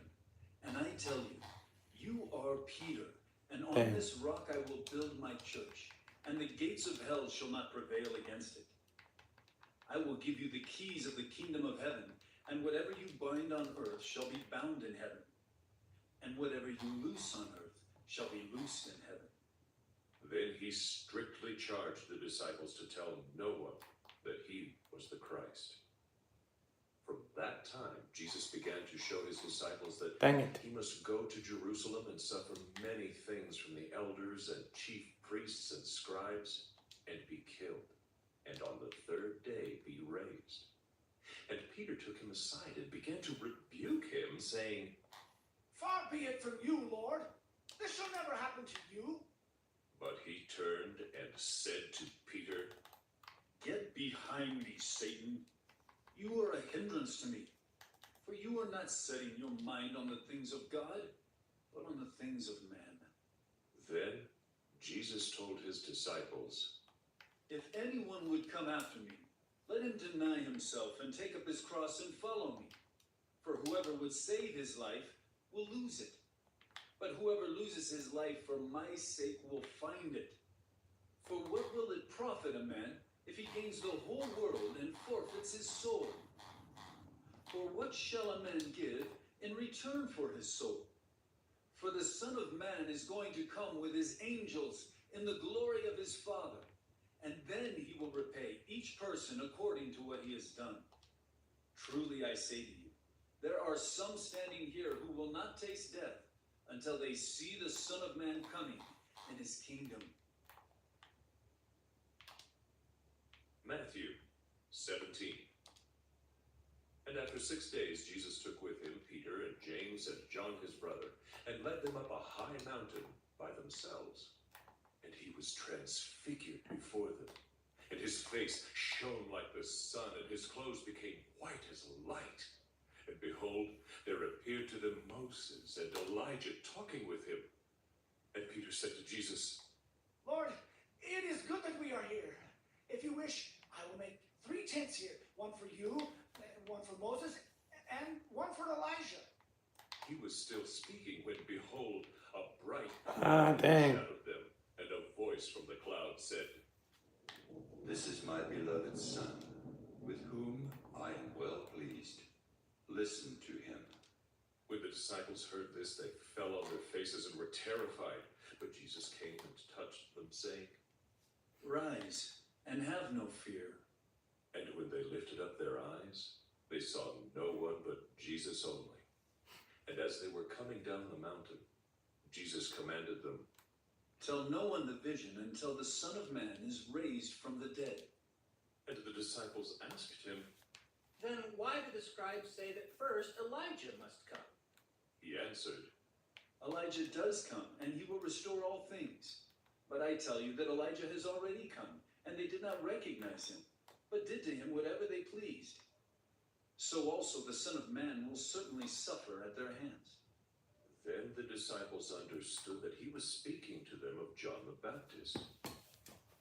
Speaker 1: And I tell you, you are Peter, and on
Speaker 3: Damn.
Speaker 1: this rock I will build my church, and the gates of hell shall not prevail against it. I will give you the keys of the kingdom of heaven, and whatever you bind on earth shall be bound in heaven, and whatever you loose on earth shall be loosed in heaven.
Speaker 2: Then he strictly charged the disciples to tell no one that he was the Christ. From that time, Jesus began to show his disciples that
Speaker 3: Dang it.
Speaker 2: he must go to Jerusalem and suffer many things from the elders and chief priests and scribes, and be killed, and on the third day be raised. And Peter took him aside and began to rebuke him, saying,
Speaker 11: Far be it from you, Lord. This shall never happen to you.
Speaker 2: But he turned and said to Peter,
Speaker 1: Get behind me, Satan. You are a hindrance to me, for you are not setting your mind on the things of God, but on the things of man.
Speaker 2: Then Jesus told his disciples,
Speaker 1: If anyone would come after me, let him deny himself and take up his cross and follow me. For whoever would save his life will lose it. But whoever loses his life for my sake will find it. For what will it profit a man if he gains the whole world and forfeits his soul? For what shall a man give in return for his soul? For the Son of Man is going to come with his angels in the glory of his Father, and then he will repay each person according to what he has done. Truly I say to you, there are some standing here who will not taste death until they see the Son of Man coming in his kingdom.
Speaker 2: Matthew 17. And after 6 days, Jesus took with him Peter and James and John his brother, and led them up a high mountain by themselves. And he was transfigured before them, and his face shone like the sun, and his clothes became white as light. And behold, there appeared to them Moses and Elijah talking with him. And Peter said to Jesus,
Speaker 11: Lord, it is good that we are here. If you wish, I will make 3 tents here, one for you, one for Moses, and one for Elijah.
Speaker 2: He was still speaking when, behold, a bright
Speaker 3: Ah,
Speaker 2: cloud
Speaker 3: dang.
Speaker 2: overshadowed them, and a voice from the cloud said,
Speaker 13: This is my beloved Son, with whom I am well pleased. Listen to him.
Speaker 2: When the disciples heard this, they fell on their faces and were terrified. But Jesus came and touched them, saying,
Speaker 1: Rise and have no fear.
Speaker 2: And when they lifted up their eyes, they saw no one but Jesus only. And as they were coming down the mountain, Jesus commanded them,
Speaker 1: Tell no one the vision until the Son of Man is raised from the dead.
Speaker 2: And the disciples asked him,
Speaker 10: Then why do the scribes say that first Elijah must come?
Speaker 2: He answered,
Speaker 1: Elijah does come, and he will restore all things. But I tell you that Elijah has already come, and they did not recognize him, but did to him whatever they pleased. So also the Son of Man will certainly suffer at their hands.
Speaker 2: Then the disciples understood that he was speaking to them of John the Baptist.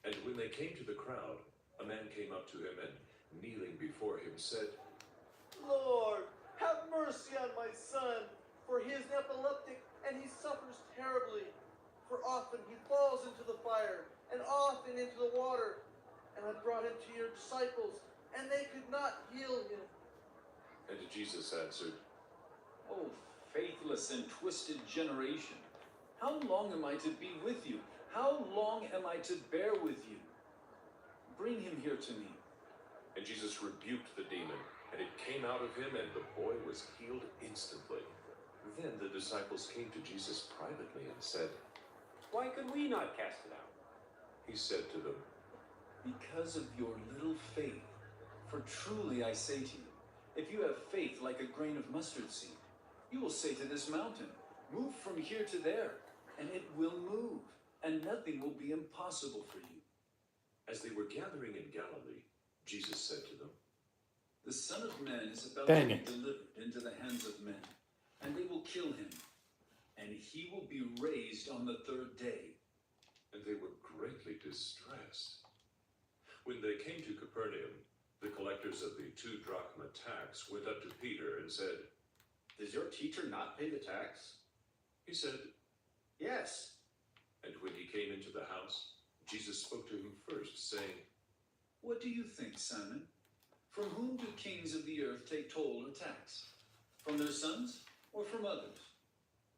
Speaker 2: And when they came to the crowd, a man came up to him and, kneeling before him, said,
Speaker 14: Lord, have mercy on my son, for he is epileptic and he suffers terribly. For often he falls into the fire and often into the water. And I brought him to your disciples, and they could not heal him.
Speaker 2: And Jesus answered,
Speaker 1: Oh, faithless and twisted generation, how long am I to be with you? How long am I to bear with you? Bring him here to me.
Speaker 2: And Jesus rebuked the demon, and it came out of him, and the boy was healed instantly. Then the disciples came to Jesus privately and said,
Speaker 9: Why could we not cast it out?
Speaker 2: He said to them,
Speaker 1: Because of your little faith. For truly I say to you, if you have faith like a grain of mustard seed, you will say to this mountain, Move from here to there, and it will move, and nothing will be impossible for you.
Speaker 2: As they were gathering in Galilee, Jesus said to them,
Speaker 1: The Son of Man is about
Speaker 3: Dang
Speaker 1: to
Speaker 3: it.
Speaker 1: be delivered into the hands of men, and they will kill him, and he will be raised on the third day.
Speaker 2: and they were greatly distressed. When they came to Capernaum, the collectors of the 2 drachma tax went up to Peter and said,
Speaker 5: Does your teacher not pay the tax?
Speaker 2: He said,
Speaker 5: Yes.
Speaker 2: and when he came into the house, Jesus spoke to him first, saying,
Speaker 1: What do you think, Simon? From whom do kings of the earth take toll or tax? From their sons or from others?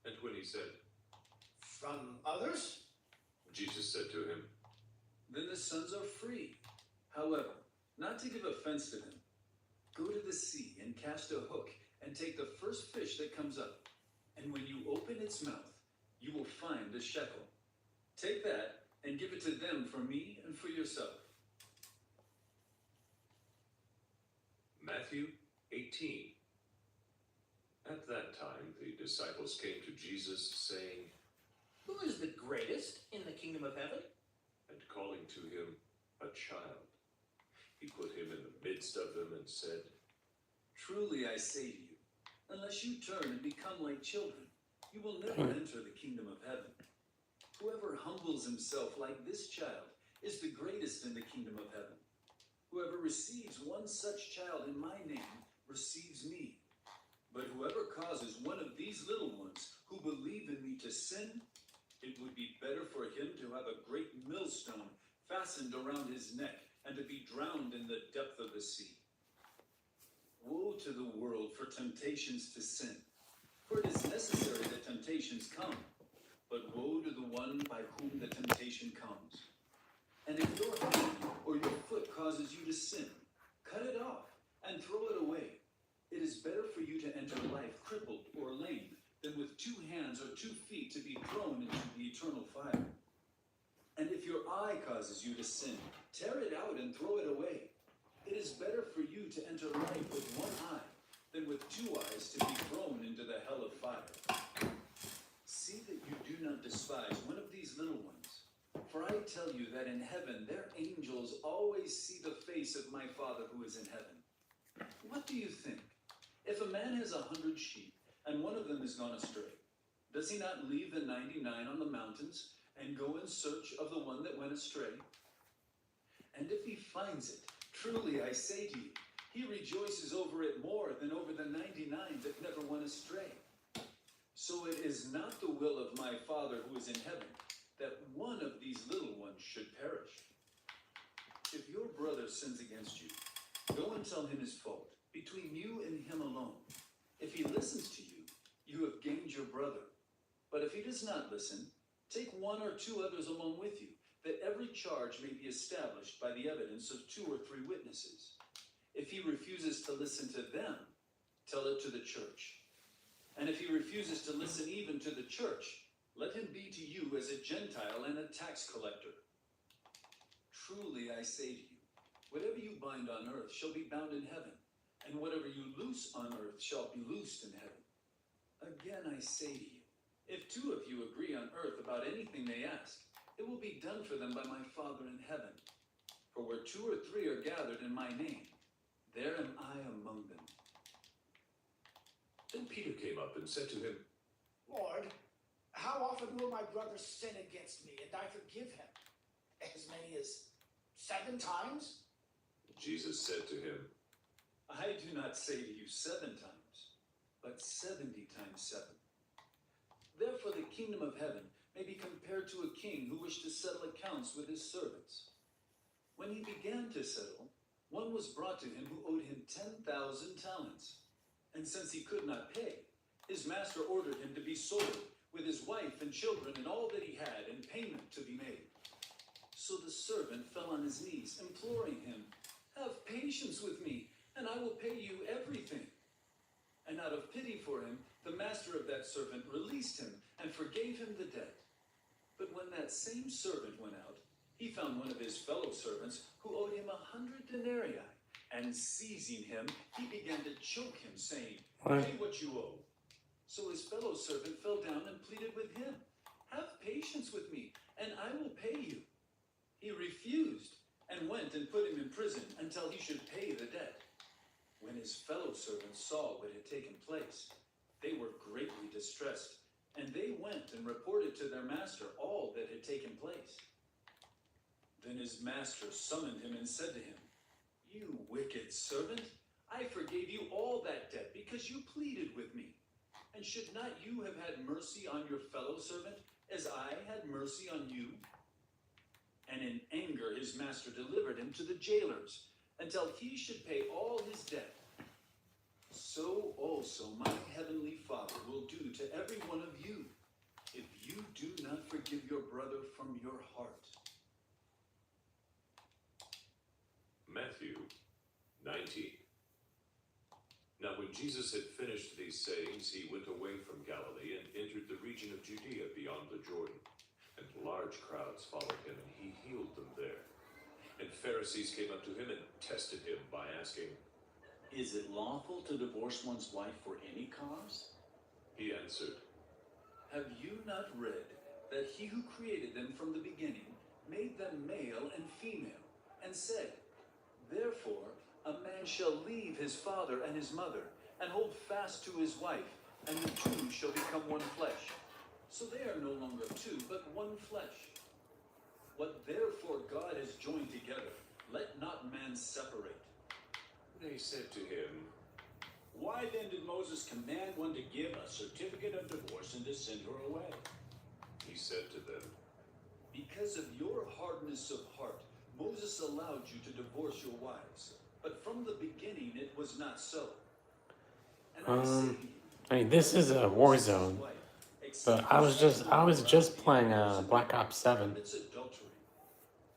Speaker 2: And when he said,
Speaker 11: From others?
Speaker 2: Jesus said to him,
Speaker 1: Then the sons are free. However, not to give offense to them, go to the sea and cast a hook and take the first fish that comes up. And when you open its mouth, you will find a shekel. Take that and give it to them for me and for yourself.
Speaker 2: Matthew 18. At that time, the disciples came to Jesus, saying,
Speaker 10: Who is the greatest in the kingdom of heaven?
Speaker 2: and calling to him a child, he put him in the midst of them and said,
Speaker 1: Truly I say to you, unless you turn and become like children, you will never enter the kingdom of heaven. Whoever humbles himself like this child is the greatest in the kingdom of heaven. Whoever receives one such child in my name receives me. But whoever causes one of these little ones who believe in me to sin, it would be better for him to have a great millstone fastened around his neck and to be drowned in the depth of the sea. Woe to the world for temptations to sin, for it is necessary that temptations come, but woe to the one by whom the temptation comes. And if your hand or your foot causes you to sin, cut it off and throw it away. It is better for you to enter life crippled or lame than with 2 hands or 2 feet to be thrown into the eternal fire. And if your eye causes you to sin, tear it out and throw it away. It is better for you to enter life with 1 eye than with 2 eyes to be thrown into the hell of fire. See that you do not despise one of these little ones. For I tell you that in heaven their angels always see the face of my Father who is in heaven. What do you think? If a man has 100 sheep and one of them is gone astray, does he not leave the 99 on the mountains and go in search of the one that went astray? And if he finds it, truly I say to you, he rejoices over it more than over the 99 that never went astray. So it is not the will of my Father who is in heaven that one of these little ones should perish. If your brother sins against you, go and tell him his fault, between you and him alone. If he listens to you, you have gained your brother. But if he does not listen, take 1 or 2 others along with you, that every charge may be established by the evidence of 2 or 3 witnesses. If he refuses to listen to them, tell it to the church. And if he refuses to listen even to the church, let him be to you as a Gentile and a tax collector. Truly I say to you, whatever you bind on earth shall be bound in heaven, and whatever you loose on earth shall be loosed in heaven. Again I say to you, if 2 of you agree on earth about anything they ask, it will be done for them by my Father in heaven. For where 2 or 3 are gathered in my name, there am I among them.
Speaker 2: Then Peter came up and said to him,
Speaker 11: Lord, how often will my brother sin against me and I forgive him? As many as 7 times?
Speaker 2: Jesus said to him,
Speaker 1: I do not say to you 7 times, but 70 times 7. Therefore the kingdom of heaven may be compared to a king who wished to settle accounts with his servants. When he began to settle, one was brought to him who owed him 10,000 talents. And since he could not pay, his master ordered him to be sold, with his wife and children and all that he had, and payment to be made. So the servant fell on his knees, imploring him, Have patience with me, and I will pay you everything. And out of pity for him, the master of that servant released him and forgave him the debt. But when that same servant went out, he found one of his fellow servants who owed him 100 denarii. And seizing him, he began to choke him, saying, Pay what you owe. So his fellow servant fell down and pleaded with him, Have patience with me, and I will pay you. He refused, and went and put him in prison until he should pay the debt. When his fellow servants saw what had taken place, they were greatly distressed, And they went and reported to their master all that had taken place. Then his master summoned him and said to him, "You wicked servant, I forgave you all that debt because you pleaded with me. And should not you have had mercy on your fellow servant as I had mercy on you?" And in anger his master delivered him to the jailers until he should pay all his debt. So also my heavenly Father will do to every one of you if you do not forgive your brother from your heart.
Speaker 2: Matthew 19. Now when Jesus had finished these sayings, he went away from Galilee and entered the region of Judea beyond the Jordan. And large crowds followed him, and he healed them there. And Pharisees came up to him and tested him by asking,
Speaker 1: "Is it lawful to divorce one's wife for any cause?"
Speaker 2: He answered,
Speaker 1: "Have you not read that he who created them from the beginning made them male and female, and said, 'Therefore a man shall leave his father and his mother, and hold fast to his wife, and the two shall become one flesh.' So they are no longer two, but one flesh. What therefore God has joined together, let not man separate."
Speaker 2: They said to him,
Speaker 9: Why then did Moses command one to give a certificate of divorce and to send her away?
Speaker 2: He said to them,
Speaker 1: "Because of your hardness of heart, Moses allowed you to divorce your wives. But from the beginning it was not so. And I say to you,
Speaker 3: I mean, this is a war zone, but I was just playing Black Ops 7.
Speaker 1: it's adultery."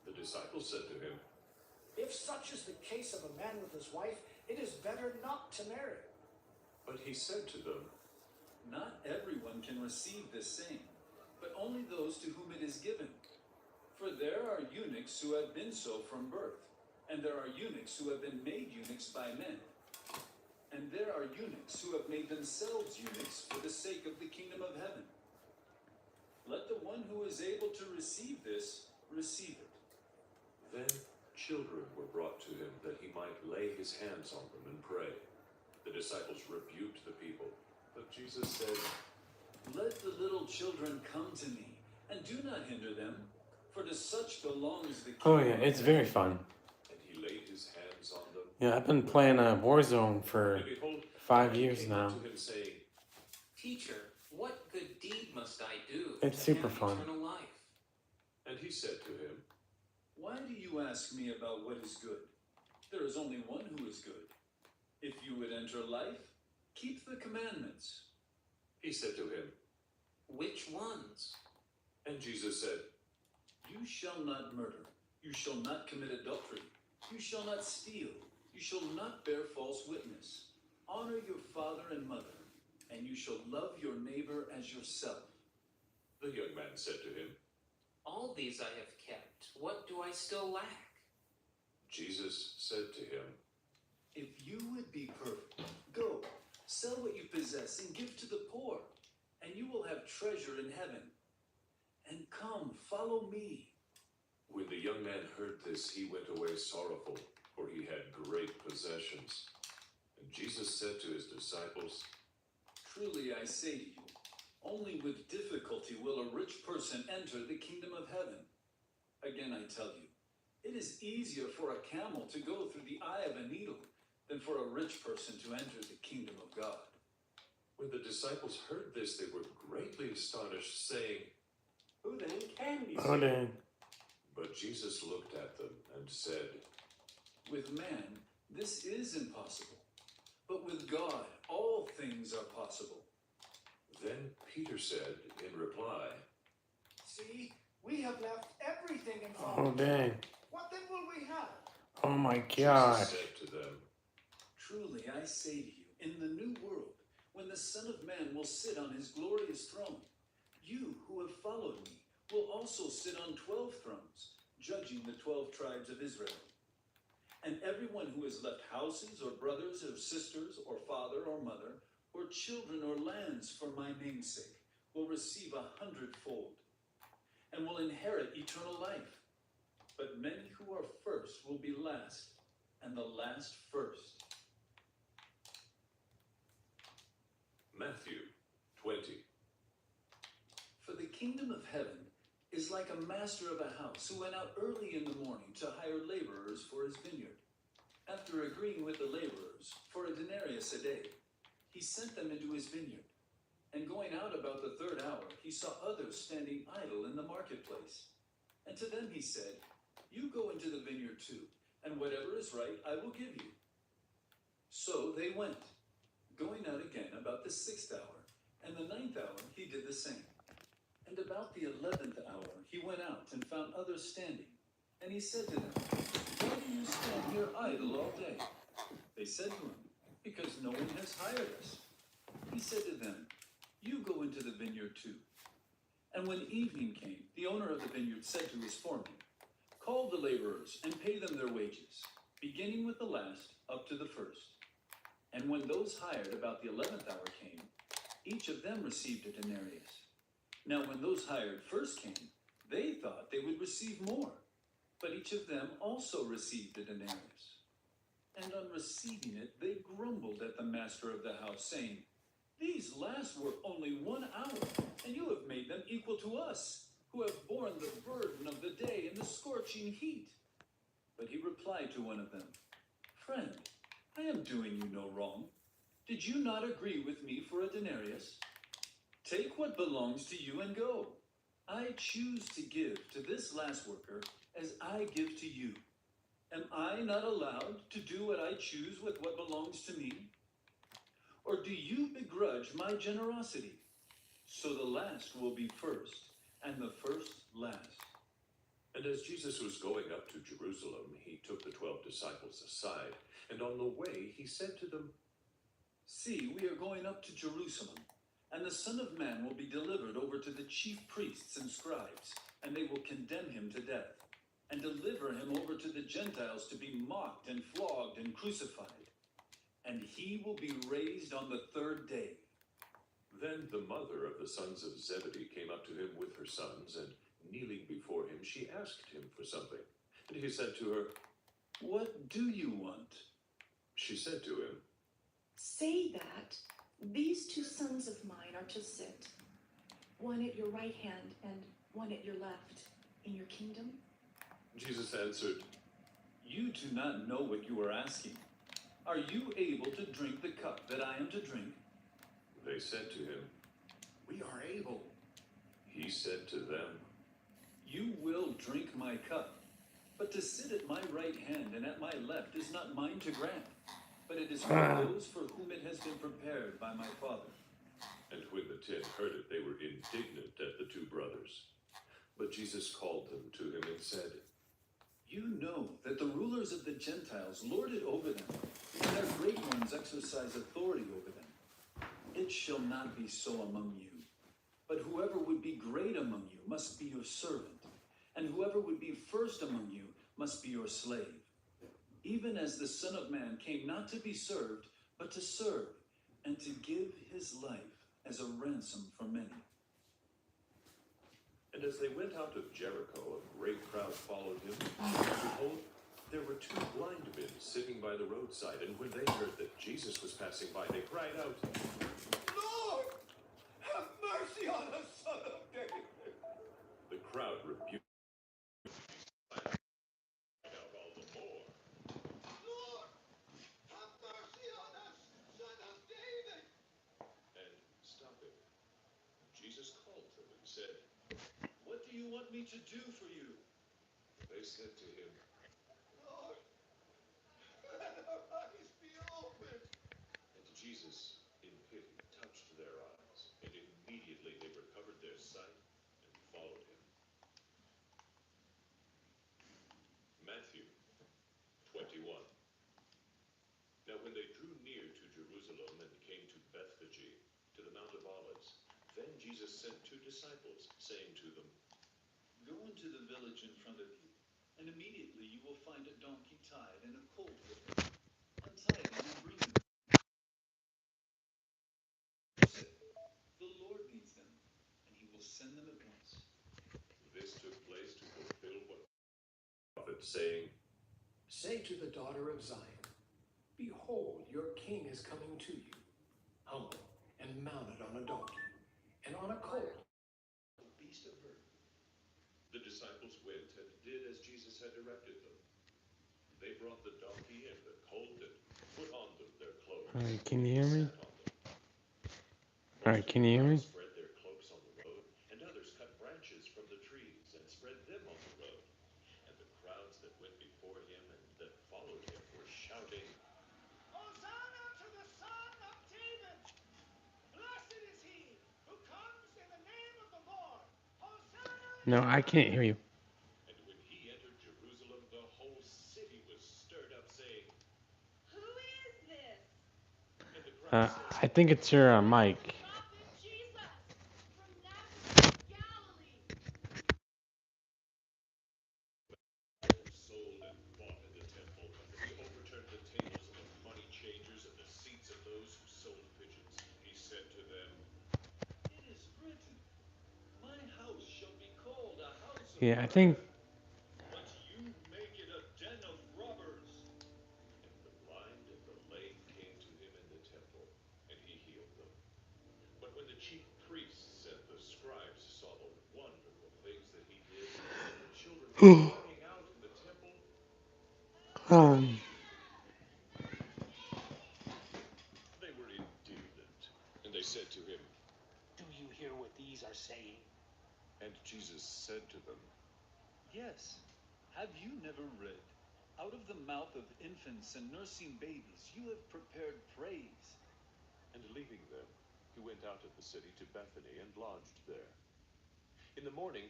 Speaker 2: The disciples said to him,
Speaker 11: If such is the case of a man with his wife, it is better not to marry.
Speaker 2: But he said to them,
Speaker 1: Not everyone can receive this same, but only those to whom it is given. For there are eunuchs who have been so from birth, and there are eunuchs who have been made eunuchs by men. And there are eunuchs who have made themselves eunuchs for the sake of the kingdom of heaven. Let the one who is able to receive this, receive it.
Speaker 2: Then children were brought to him that he might lay his hands on them and pray. The disciples rebuked the people, but Jesus said,
Speaker 1: "Let the little children come to me, and do not hinder them, for to such belongs the kingdom."
Speaker 3: Oh yeah, it's very fun.
Speaker 2: and he laid his hands on them.
Speaker 3: Yeah, I've been playing Warzone for
Speaker 2: And behold,
Speaker 3: 5 years
Speaker 2: came
Speaker 3: now.
Speaker 2: up to him saying,
Speaker 10: Teacher, what good deed must I do
Speaker 3: It's
Speaker 10: to
Speaker 3: super
Speaker 10: have
Speaker 3: fun.
Speaker 10: eternal life?
Speaker 2: and he said to him,
Speaker 1: Why do you ask me about what is good? There is only one who is good. If you would enter life, keep the commandments.
Speaker 2: He said to him,
Speaker 10: Which ones?
Speaker 2: and Jesus said,
Speaker 1: You shall not murder. You shall not commit adultery. You shall not steal. You shall not bear false witness. Honor your father and mother, and you shall love your neighbor as yourself.
Speaker 2: The young man said to him,
Speaker 10: All these I have kept. What do I still lack?
Speaker 2: Jesus said to him,
Speaker 1: If you would be perfect, go, sell what you possess and give to the poor, and you will have treasure in heaven. And come, follow me.
Speaker 2: When the young man heard this, he went away sorrowful, for he had great possessions. And Jesus said to his disciples,
Speaker 1: Truly I say to you, only with difficulty will a rich person enter the kingdom of heaven. Again I tell you, it is easier for a camel to go through the eye of a needle than for a rich person to enter the kingdom of God.
Speaker 2: When the disciples heard this, they were greatly astonished, saying,
Speaker 9: Who then can be
Speaker 3: Oh
Speaker 9: saved?
Speaker 3: dang.
Speaker 2: But Jesus looked at them and said,
Speaker 1: With man, this is impossible, but with God, all things are possible.
Speaker 2: Then Peter said in reply,
Speaker 11: See, we have left everything and
Speaker 3: Oh
Speaker 11: followed you.
Speaker 3: dang.
Speaker 11: What then will we have?
Speaker 3: Oh my
Speaker 2: Jesus
Speaker 3: god.
Speaker 2: said to them,
Speaker 1: Truly I say to you, in the new world, when the Son of Man will sit on his glorious throne, you who have followed me will also sit on 12 thrones, judging the 12 tribes of Israel. And everyone who has left houses or brothers or sisters or father or mother or children or lands for my name's sake will receive 100-fold and will inherit eternal life. But many who are first will be last, and the last first.
Speaker 2: Matthew 20.
Speaker 1: kingdom of heaven is like a master of a house who went out early in the morning to hire laborers for his vineyard. After agreeing with the laborers for a denarius a day, he sent them into his vineyard. And going out about the third hour, he saw others standing idle in the marketplace. And to them he said, "You go into the vineyard too, and whatever is right I will give you." So they went, going out again about the 6th hour, and the 9th hour he did the same. And about the 11th hour he went out and found others standing. And he said to them, "Why do you stand here idle all day?" They said to him, "Because no one has hired us." He said to them, "You go into the vineyard too." And when evening came, the owner of the vineyard said to his foreman, "Call the laborers and pay them their wages, beginning with the last up to the first." And when those hired about the 11th hour came, each of them received a denarius. Now when those hired first came, they thought they would receive more, but each of them also received a denarius. And on receiving it, they grumbled at the master of the house, saying, "These last work only 1 hour, and you have made them equal to us, who have borne the burden of the day and the scorching heat." But he replied to one of them, "Friend, I am doing you no wrong. Did you not agree with me for a denarius? Take what belongs to you and go. I choose to give to this last worker as I give to you. Am I not allowed to do what I choose with what belongs to me? Or do you begrudge my generosity? So the last will be first, and the first last."
Speaker 2: And as Jesus was going up to Jerusalem, he took the 12 disciples aside, and on the way he said to them,
Speaker 1: "See, we are going up to Jerusalem, and the Son of Man will be delivered over to the chief priests and scribes, and they will condemn him to death, and deliver him over to the Gentiles to be mocked and flogged and crucified. And he will be raised on the 3rd day."
Speaker 2: Then the mother of the sons of Zebedee came up to him with her sons, and kneeling before him, she asked him for something. And he said to her,
Speaker 1: "What do you want?"
Speaker 2: She said to him,
Speaker 15: "Say that these 2 sons of mine are to sit, one at your right hand and one at your left, in your kingdom."
Speaker 2: Jesus answered,
Speaker 1: "You do not know what you are asking. Are you able to drink the cup that I am to drink?"
Speaker 2: They said to him,
Speaker 1: "We are able."
Speaker 2: He said to them,
Speaker 1: "You will drink my cup, but to sit at my right hand and at my left is not mine to grant, but it is for those for whom it has been prepared by my Father."
Speaker 2: And when the 10 heard it, they were indignant at the 2 brothers. But Jesus called them to him and said,
Speaker 1: "You know that the rulers of the Gentiles lord it over them, and their great ones exercise authority over them. It shall not be so among you. But whoever would be great among you must be your servant, and whoever would be first among you must be your slave. Even as the Son of Man came not to be served, but to serve, and to give his life as a ransom for many."
Speaker 2: And as they went out of Jericho, a great crowd followed him. And behold, there were 2 blind men sitting by the roadside, and when they heard that Jesus was passing by, they cried out,
Speaker 4: "Lord, have mercy on us, Son of David."
Speaker 2: The crowd rebuked him, cried out all the more,
Speaker 4: "Lord, have mercy on us, Son of David."
Speaker 2: and stopping, Jesus called them and said,
Speaker 1: "What do you want me to do for you?"
Speaker 2: They said to him,
Speaker 4: "Lord, let our eyes be opened."
Speaker 2: and Jesus, in pity, touched their eyes, and immediately they recovered their sight and followed him. Matthew 21. Now when they drew near to Jerusalem and came to Bethphage, to the Mount of Olives, then Jesus sent 2 disciples, saying to them,
Speaker 1: "Go into the village in front of you, and immediately you will find a donkey tied and a colt with her. Untie them and bring them. The Lord needs them, and he will send them at once."
Speaker 2: This took place to fulfill what the prophet saying,
Speaker 7: Say to the daughter of Zion, Behold, your king is coming to you, humble and mounted on a donkey, and on a colt,
Speaker 1: A beast
Speaker 2: did as Jesus had directed them. They brought the donkey and the colt and put on them their clothes.
Speaker 3: Alright, can you hear me?
Speaker 2: Sat on them.
Speaker 3: Alright, can you hear me?
Speaker 2: Spread their cloaks on the road, and others cut branches from the trees and spread them on the road. And the crowds that went before him and that followed him were shouting,
Speaker 11: Hosanna to the Son of David! Blessed is he who comes in the name of the Lord! Hosanna!
Speaker 3: No, I can't hear you.
Speaker 2: And when he entered Jerusalem, the whole city was stirred up, saying,
Speaker 6: Who is this?
Speaker 2: And the crowd said,
Speaker 3: I think it's your mic.
Speaker 6: Prophet Jesus from Nazareth, Galilee.
Speaker 2: sold and bought in the temple. He overturned the tables of the money changers and the seats of those who sold pigeons. He said to them,
Speaker 1: It is written, my house shall be called a house of
Speaker 3: Yeah, I
Speaker 1: prayer,
Speaker 3: think.
Speaker 1: but you make it a den of robbers.
Speaker 2: and the blind and the lame came to him in the temple, and he healed them. But when the chief priests and the scribes saw the wonderful things that he did, and the children were running out in the temple,
Speaker 3: Um.
Speaker 2: they were indignant. And they said to him,
Speaker 7: Do you hear what these are saying?
Speaker 2: and Jesus said to them,
Speaker 1: Yes. Have you never read, out of the mouth of infants and nursing babies you have prepared praise?
Speaker 2: And leaving them, he went out of the city to Bethany and lodged there. In the morning,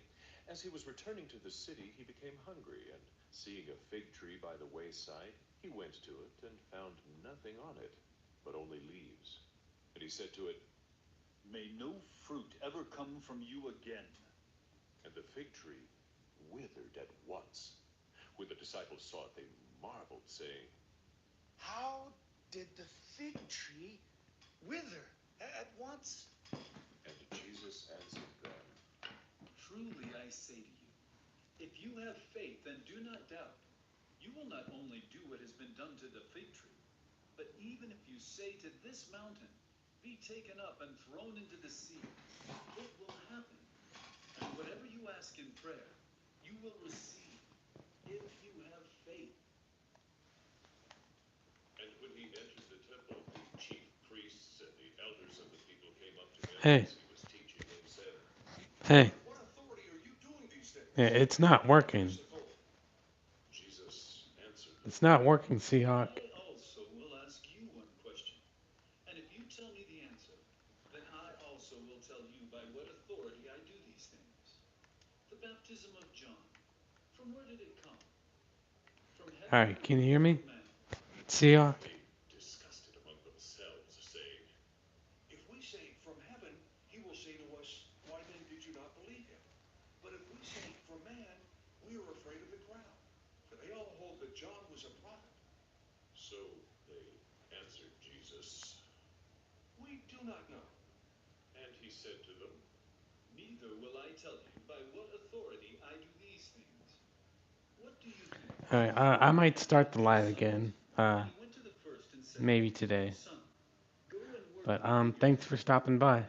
Speaker 2: as he was returning to the city, he became hungry, and seeing a fig tree by the wayside, he went to it and found nothing on it, but only leaves. And he said to it,
Speaker 1: May no fruit ever come from you again.
Speaker 2: and the fig tree withered at once. When the disciples saw it, they marveled, saying,
Speaker 11: How did the fig tree wither at once?
Speaker 2: And Jesus answered them,
Speaker 1: Truly I say to you, if you have faith and do not doubt, you will not only do what has been done to the fig tree, but even if you say to this mountain, be taken up and thrown into the sea, it will happen. And whatever you ask in prayer, you will receive, if you have faith.
Speaker 2: And when he entered the temple, the chief priests and the elders of the people came up to him
Speaker 3: Hey.
Speaker 2: as he was teaching and said,
Speaker 3: Hey.
Speaker 2: What authority are you doing these things?
Speaker 3: Yeah, it's not working.
Speaker 2: Jesus answered them,
Speaker 3: It's not working, Seahawk.
Speaker 1: I also will ask you one question. And if you tell me the answer, then I also will tell you by what authority I do these things. The baptism of John, from where did it come? From heaven
Speaker 3: Alright, can you hear
Speaker 1: or
Speaker 3: me?
Speaker 1: from man?
Speaker 3: Seahawk?
Speaker 2: They discussed it among themselves, saying,
Speaker 8: If we say from heaven, he will say to us, why then did you not believe him? But if we say from man, we are afraid of the crowd, for they all hold that John was a prophet.
Speaker 2: So they answered Jesus,
Speaker 8: We do not know.
Speaker 2: and he said to them,
Speaker 1: Neither will I tell you by what authority I do these things. What do you think?
Speaker 3: Alright, I might start the live again.
Speaker 1: He went to the first and said,
Speaker 3: Maybe today.
Speaker 1: Son, go and work
Speaker 3: But
Speaker 1: here with your
Speaker 3: thanks for
Speaker 1: father."
Speaker 3: stopping by.